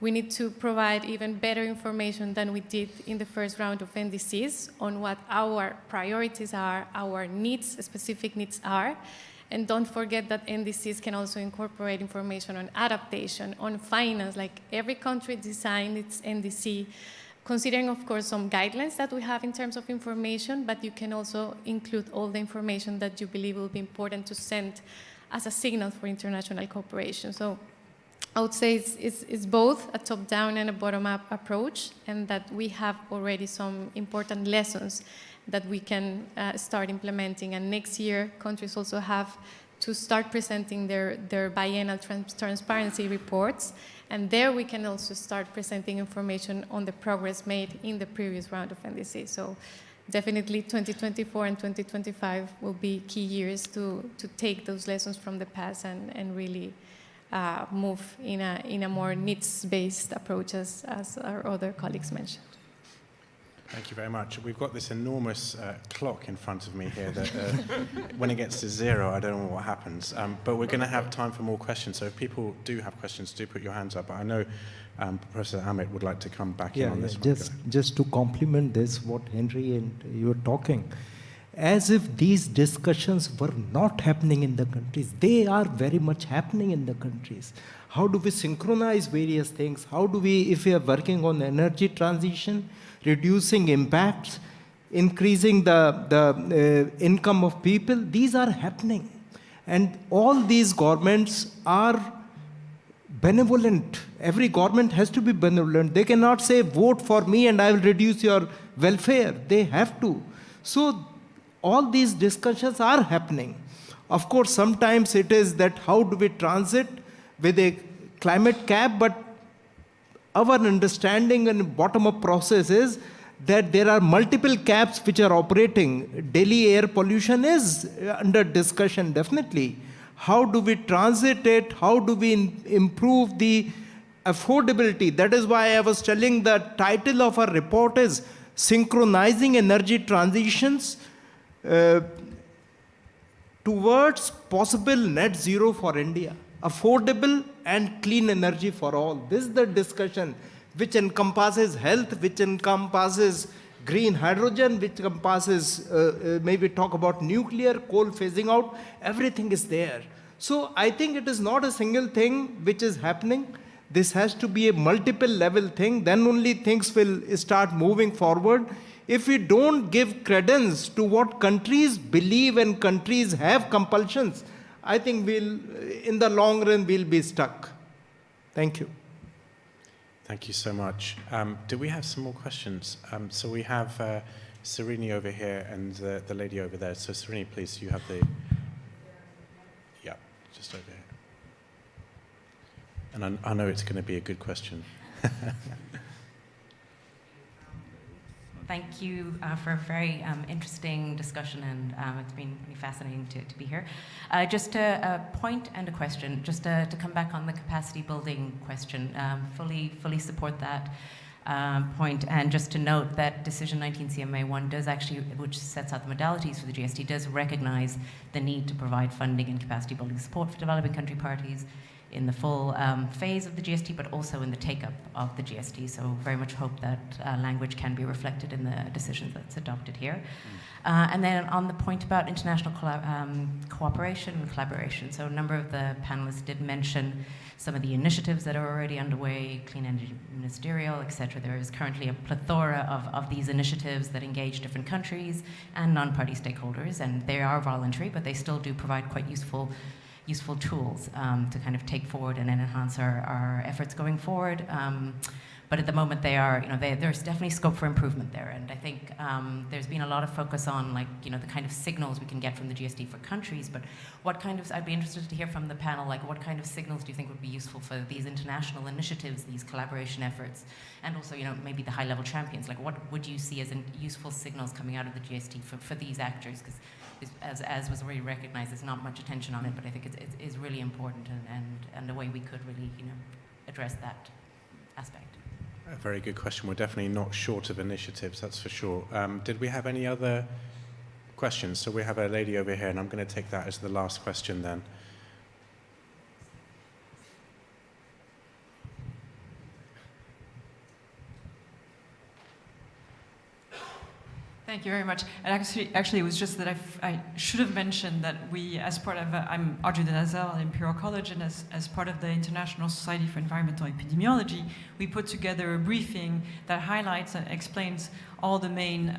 We need to provide even better information than we did in the first round of NDCs on what our priorities are, our needs, specific needs are. And don't forget that NDCs can also incorporate information on adaptation, on finance, like every country designed its NDC, considering, of course, some guidelines that we have in terms of information, but you can also include all the information that you believe will be important to send as a signal for international cooperation. So I would say it's both a top-down and a bottom-up approach, and that we have already some important lessons that we can start implementing. And next year, countries also have to start presenting their biennial transparency reports. And there we can also start presenting information on the progress made in the previous round of NDC. So definitely 2024 and 2025 will be key years to take those lessons from the past and really move in a more needs-based approach, as our other colleagues mentioned. Thank you very much. We've got this enormous clock in front of me here that when it gets to 0, I don't know what happens. But we're going to have time for more questions. So if people do have questions, do put your hands up. But I know Professor Amit would like to come back in on this one. Just to complement this, what Henri and you were talking, as if these discussions were not happening in the countries. They are very much happening in the countries. How do we synchronize various things? How do we, if we are working on energy transition, reducing impacts, increasing the income of people, these are happening. And all these governments are benevolent. Every government has to be benevolent. They cannot say, vote for me and I will reduce your welfare. They have to. So all these discussions are happening. Of course, sometimes it is that how do we transit with a climate cap, but our understanding and bottom-up process is that there are multiple caps which are operating. Delhi air pollution is under discussion, definitely. How do we transit it? How do we improve the affordability? That is why I was telling the title of our report is Synchronizing Energy Transitions towards possible net zero for India. Affordable and clean energy for all. This is the discussion which encompasses health, which encompasses green hydrogen, which encompasses, maybe talk about nuclear, coal phasing out, everything is there. So I think it is not a single thing which is happening. This has to be a multiple level thing, then only things will start moving forward. If we don't give credence to what countries believe and countries have compulsions, I think in the long run, we'll be stuck. Thank you. Thank you so much. Do we have some more questions? So we have Serini over here and the lady over there. So Serini, please, you have the... Yeah, just over here. And I know it's going to be a good question. Thank you for a very interesting discussion, and it's been really fascinating to be here. Just a point and a question, just to come back on the capacity building question. Fully support that point, and just to note that Decision 19 CMA1 does actually, which sets out the modalities for the GST, does recognize the need to provide funding and capacity building support for developing country parties in the full phase of the GST, but also in the take-up of the GST. So very much hope that language can be reflected in the decision that's adopted here. And then on the point about international cooperation and collaboration, so a number of the panelists did mention some of the initiatives that are already underway, Clean Energy Ministerial, et cetera. There is currently a plethora of these initiatives that engage different countries and non-party stakeholders, and they are voluntary, but they still do provide quite useful tools to kind of take forward and enhance our efforts going forward. But at the moment there's definitely scope for improvement there. And I think there's been a lot of focus on the kind of signals we can get from the GST for countries, but I'd be interested to hear from the panel, what kind of signals do you think would be useful for these international initiatives, these collaboration efforts, and also, maybe the high-level champions, what would you see as useful signals coming out of the GST for these actors? Because as was already recognized, there's not much attention on it, but I think it is really important and a way we could really, address that aspect. A very good question. We're definitely not short of initiatives, that's for sure. Did we have any other questions? So we have a lady over here, and I'm going to take that as the last question then. Thank you very much. And actually, it was just that I should have mentioned that we, as part of, I'm Audrey Denazel at Imperial College, and as part of the International Society for Environmental Epidemiology, we put together a briefing that highlights and explains all the main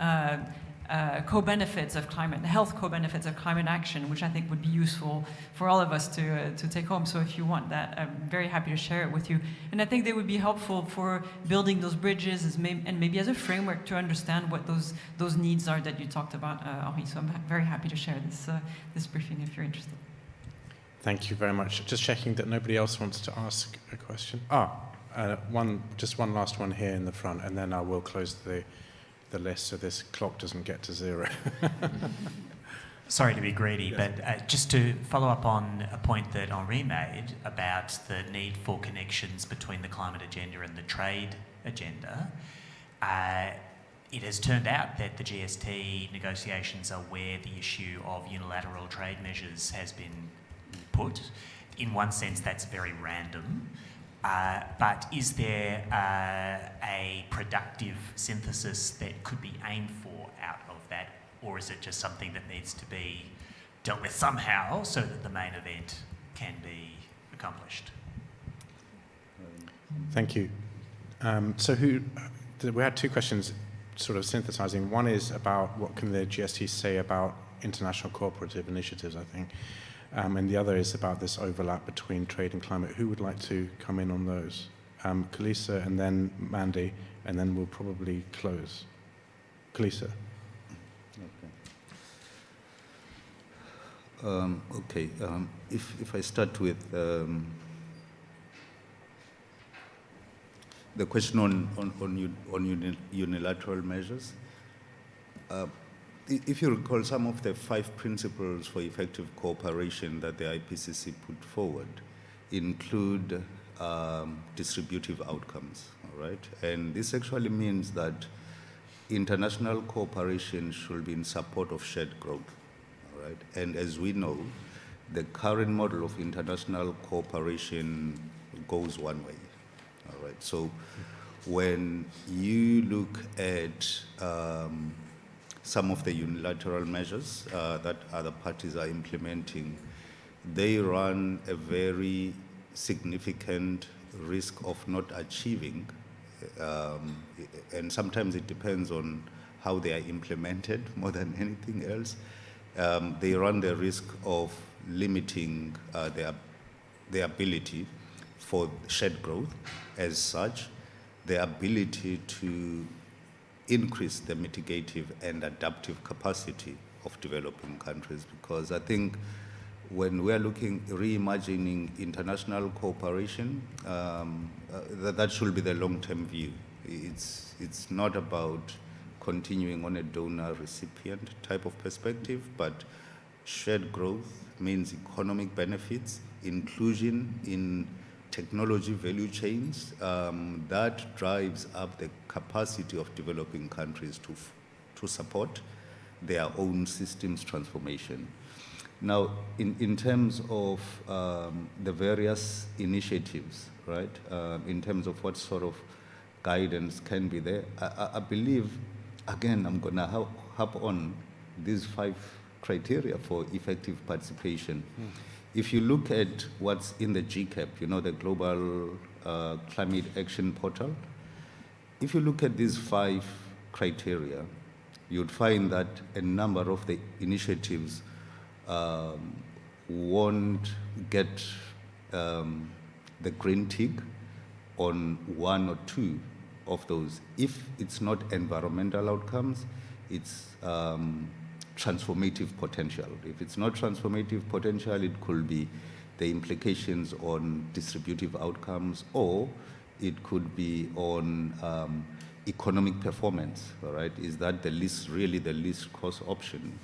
co-benefits of health co-benefits of climate action, which I think would be useful for all of us to take home. So if you want that, I'm very happy to share it with you. And I think they would be helpful for building those bridges and maybe as a framework to understand what those needs are that you talked about, Henri. So I'm very happy to share this briefing if you're interested. Thank you very much. Just checking that nobody else wants to ask a question. Just one last one here in the front, and then I will close the list so this clock doesn't get to zero. Sorry to be greedy, but just to follow up on a point that Henri made about the need for connections between the climate agenda and the trade agenda, it has turned out that the GST negotiations are where the issue of unilateral trade measures has been put. In one sense, that's very random. But is there a productive synthesis that could be aimed for out of that, or is it just something that needs to be dealt with somehow so that the main event can be accomplished? Thank you. We had two questions sort of synthesizing. One is about what can the GST say about international cooperative initiatives, I think. And the other is about this overlap between trade and climate. Who would like to come in on those? Kalisa and then Mandy, and then we'll probably close. Kalisa. Okay. If I start with the question on unilateral measures, if you recall, some of the 5 principles for effective cooperation that the IPCC put forward include distributive outcomes, all right? And this actually means that international cooperation should be in support of shared growth, all right? And as we know, the current model of international cooperation goes one way, all right? So when you look at some of the unilateral measures that other parties are implementing, they run a very significant risk of not achieving, and sometimes it depends on how they are implemented more than anything else. They run the risk of limiting the ability for shared growth as such, the ability to increase the mitigative and adaptive capacity of developing countries, because I think when we are reimagining international cooperation, that should be the long-term view. It's not about continuing on a donor-recipient type of perspective, but shared growth means economic benefits, inclusion in technology value chains, that drives up the capacity of developing countries to support their own systems transformation. Now, in terms of the various initiatives, right, in terms of what sort of guidance can be there, I believe, again, I'm going to harp on these 5 criteria for effective participation. If you look at what's in the GCAP, the Global Climate Action Portal, if you look at these 5 criteria, you'd find that a number of the initiatives won't get the green tick on 1 or 2 of those. If it's not environmental outcomes, it's transformative potential. If it's not transformative potential, it could be the implications on distributive outcomes, or it could be on economic performance, all right? Is that really the least cost option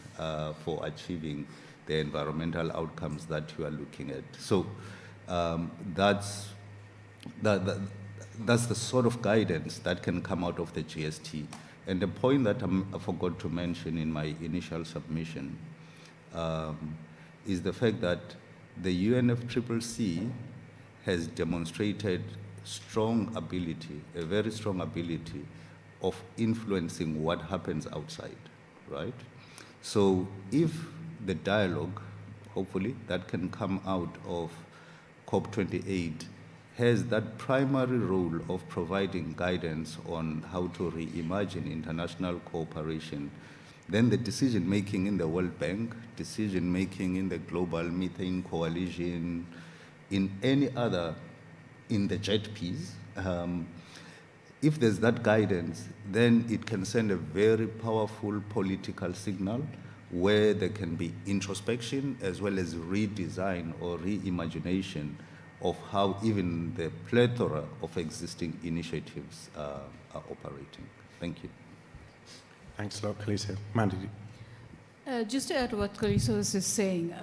for achieving the environmental outcomes that you are looking at? So that's the sort of guidance that can come out of the GST. And the point that I forgot to mention in my initial submission is the fact that the UNFCCC has demonstrated a very strong ability of influencing what happens outside, right? So if the dialogue, hopefully, that can come out of COP28 has that primary role of providing guidance on how to reimagine international cooperation, then the decision-making in the World Bank, decision-making in the Global Methane Coalition, in any other, in the JETPs, if there's that guidance, then it can send a very powerful political signal where there can be introspection as well as redesign or reimagination of how even the plethora of existing initiatives are operating. Thank you. Thanks a lot, Kaliso. Mandy. Just to add to what Kaliso was just saying,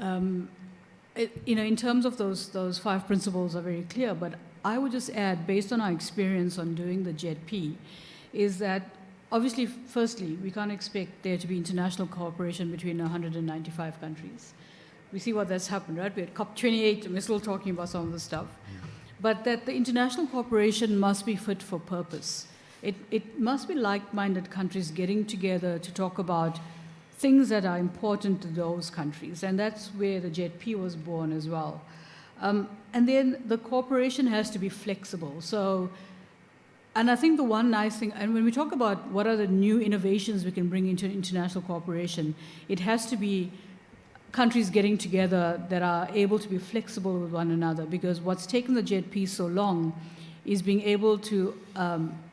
in terms of those 5 principles are very clear, but I would just add, based on our experience on doing the JETP, is that obviously, firstly, we can't expect there to be international cooperation between 195 countries. We see what that's happened, right? We're at COP28, and we're still talking about some of the stuff. But that the international cooperation must be fit for purpose. It must be like-minded countries getting together to talk about things that are important to those countries. And that's where the JETP was born as well. And then the cooperation has to be flexible. So, and I think the one nice thing, and when we talk about what are the new innovations we can bring into international cooperation, it has to be countries getting together that are able to be flexible with one another, because what's taken the JETP so long is being able to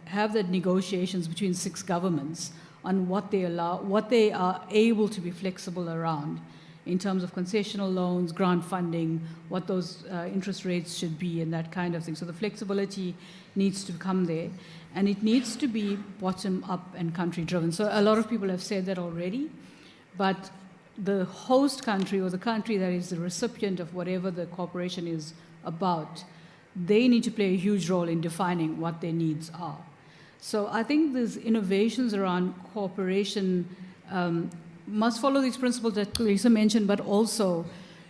have the negotiations between 6 governments on what they are able to be flexible around in terms of concessional loans, grant funding, what those interest rates should be, and that kind of thing. So the flexibility needs to come there, and it needs to be bottom up and country driven. So a lot of people have said that already, but the host country or the country that is the recipient of whatever the cooperation is about, they need to play a huge role in defining what their needs are. So I think these innovations around cooperation must follow these principles that Lisa mentioned, but also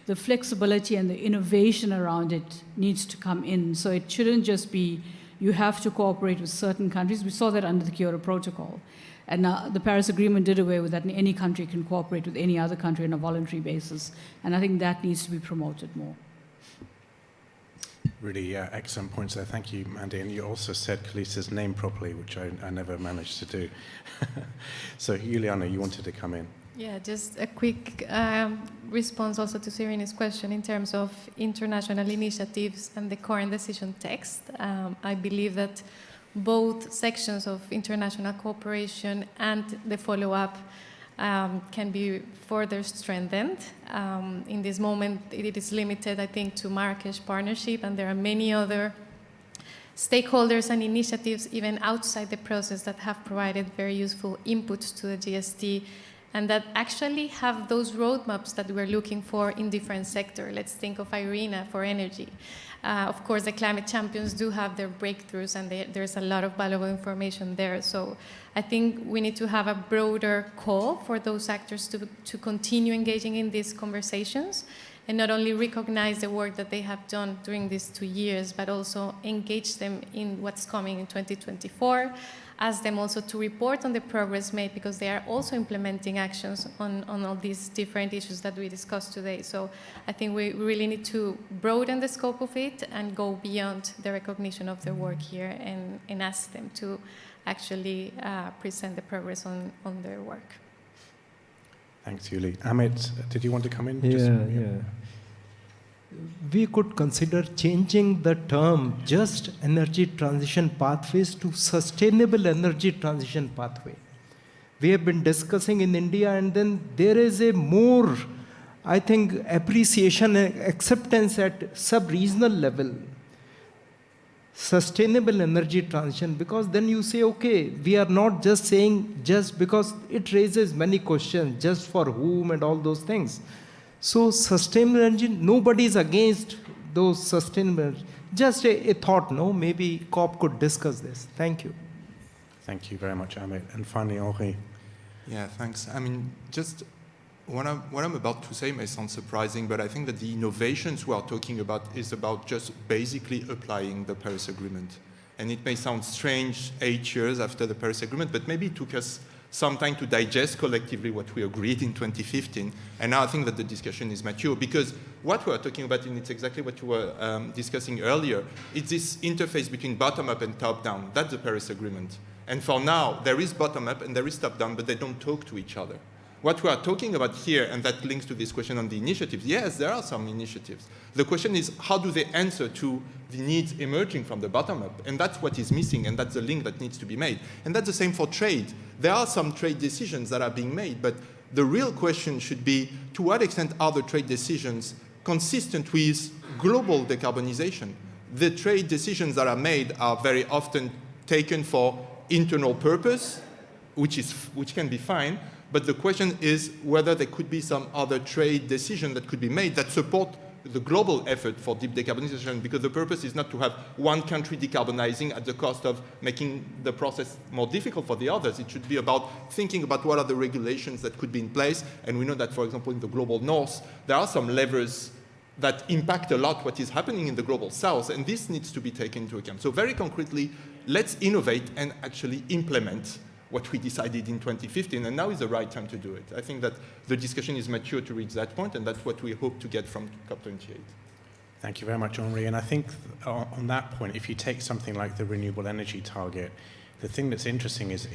the flexibility and the innovation around it needs to come in. So it shouldn't just be you have to cooperate with certain countries. We saw that under the Kyoto Protocol. And the Paris Agreement did away with that, and any country can cooperate with any other country on a voluntary basis. And I think that needs to be promoted more. Really excellent points there. Thank you, Mandy. And you also said Kalisa's name properly, which I never managed to do. So, Juliana, you wanted to come in. Yeah, just a quick response also to Serena's question in terms of international initiatives and the current decision text. I believe that both sections of international cooperation and the follow-up can be further strengthened. In this moment, it is limited, I think, to Marrakesh Partnership, and there are many other stakeholders and initiatives even outside the process that have provided very useful inputs to the GST and that actually have those roadmaps that we're looking for in different sectors. Let's think of IRENA for energy. Of course, the climate champions do have their breakthroughs, and there's a lot of valuable information there. So I think we need to have a broader call for those actors to continue engaging in these conversations and not only recognize the work that they have done during these 2 years, but also engage them in what's coming in 2024, ask them also to report on the progress made because they are also implementing actions on all these different issues that we discussed today. So I think we really need to broaden the scope of it and go beyond the recognition of their work here and ask them to actually present the progress on their work. Thanks, Yuli. Amit, did you want to come in? Yeah. We could consider changing the term just energy transition pathways to sustainable energy transition pathway. We have been discussing in India, and then there is a more, I think, appreciation and acceptance at sub-regional level. Sustainable energy transition, because then you say, okay, we are not just saying just because it raises many questions, just for whom and all those things. So sustainable energy, nobody is against those sustainable, just a thought, no? Maybe COP could discuss this. Thank you. Thank you very much, Amit. And finally, Henri. Yeah, thanks. I mean, just what I'm about to say may sound surprising, but I think that the innovations we are talking about is about just basically applying the Paris Agreement. And it may sound strange 8 years after the Paris Agreement, but maybe it took us some time to digest collectively what we agreed in 2015. And now I think that the discussion is mature, because what we are talking about, and it's exactly what you were discussing earlier, it's this interface between bottom-up and top-down. That's the Paris Agreement. And for now, there is bottom-up and there is top-down, but they don't talk to each other. What we are talking about here, and that links to this question on the initiatives, yes, there are some initiatives. The question is, how do they answer to the needs emerging from the bottom up? And that's what is missing, and that's the link that needs to be made. And that's the same for trade. There are some trade decisions that are being made, but the real question should be, to what extent are the trade decisions consistent with global decarbonization? The trade decisions that are made are very often taken for internal purpose, which can be fine, but the question is whether there could be some other trade decision that could be made that support the global effort for deep decarbonization, because the purpose is not to have one country decarbonizing at the cost of making the process more difficult for the others. It should be about thinking about what are the regulations that could be in place. And we know that, for example, in the global north, there are some levers that impact a lot what is happening in the global south, and this needs to be taken into account. So very concretely, let's innovate and actually implement what we decided in 2015, and now is the right time to do it. I think that the discussion is mature to reach that point, and that's what we hope to get from COP28. Thank you very much, Henri. And I think on that point, if you take something like the renewable energy target, the thing that's interesting is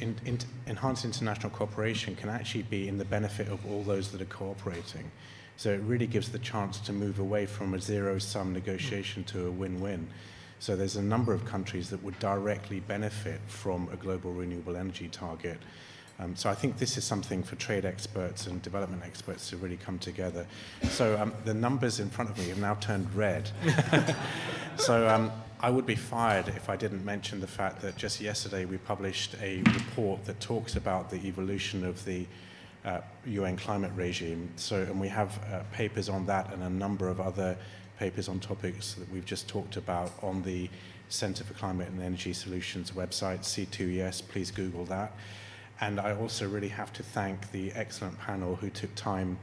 enhanced international cooperation can actually be in the benefit of all those that are cooperating. So it really gives the chance to move away from a zero-sum negotiation to a win-win. So there's a number of countries that would directly benefit from a global renewable energy target. So I think this is something for trade experts and development experts to really come together. So the numbers in front of me have now turned red. So I would be fired if I didn't mention the fact that just yesterday we published a report that talks about the evolution of the UN climate regime. And we have papers on that and a number of other papers on topics that we've just talked about on the Center for Climate and Energy Solutions website, C2ES, please Google that. And I also really have to thank the excellent panel who took time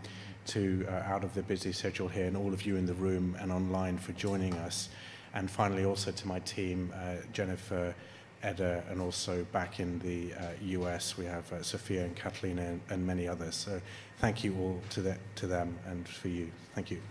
to, out of the busy schedule here, and all of you in the room and online for joining us. And finally also to my team, Jennifer, Edda, and also back in the US, we have Sophia and Catalina and many others. So thank you all to them and for you. Thank you.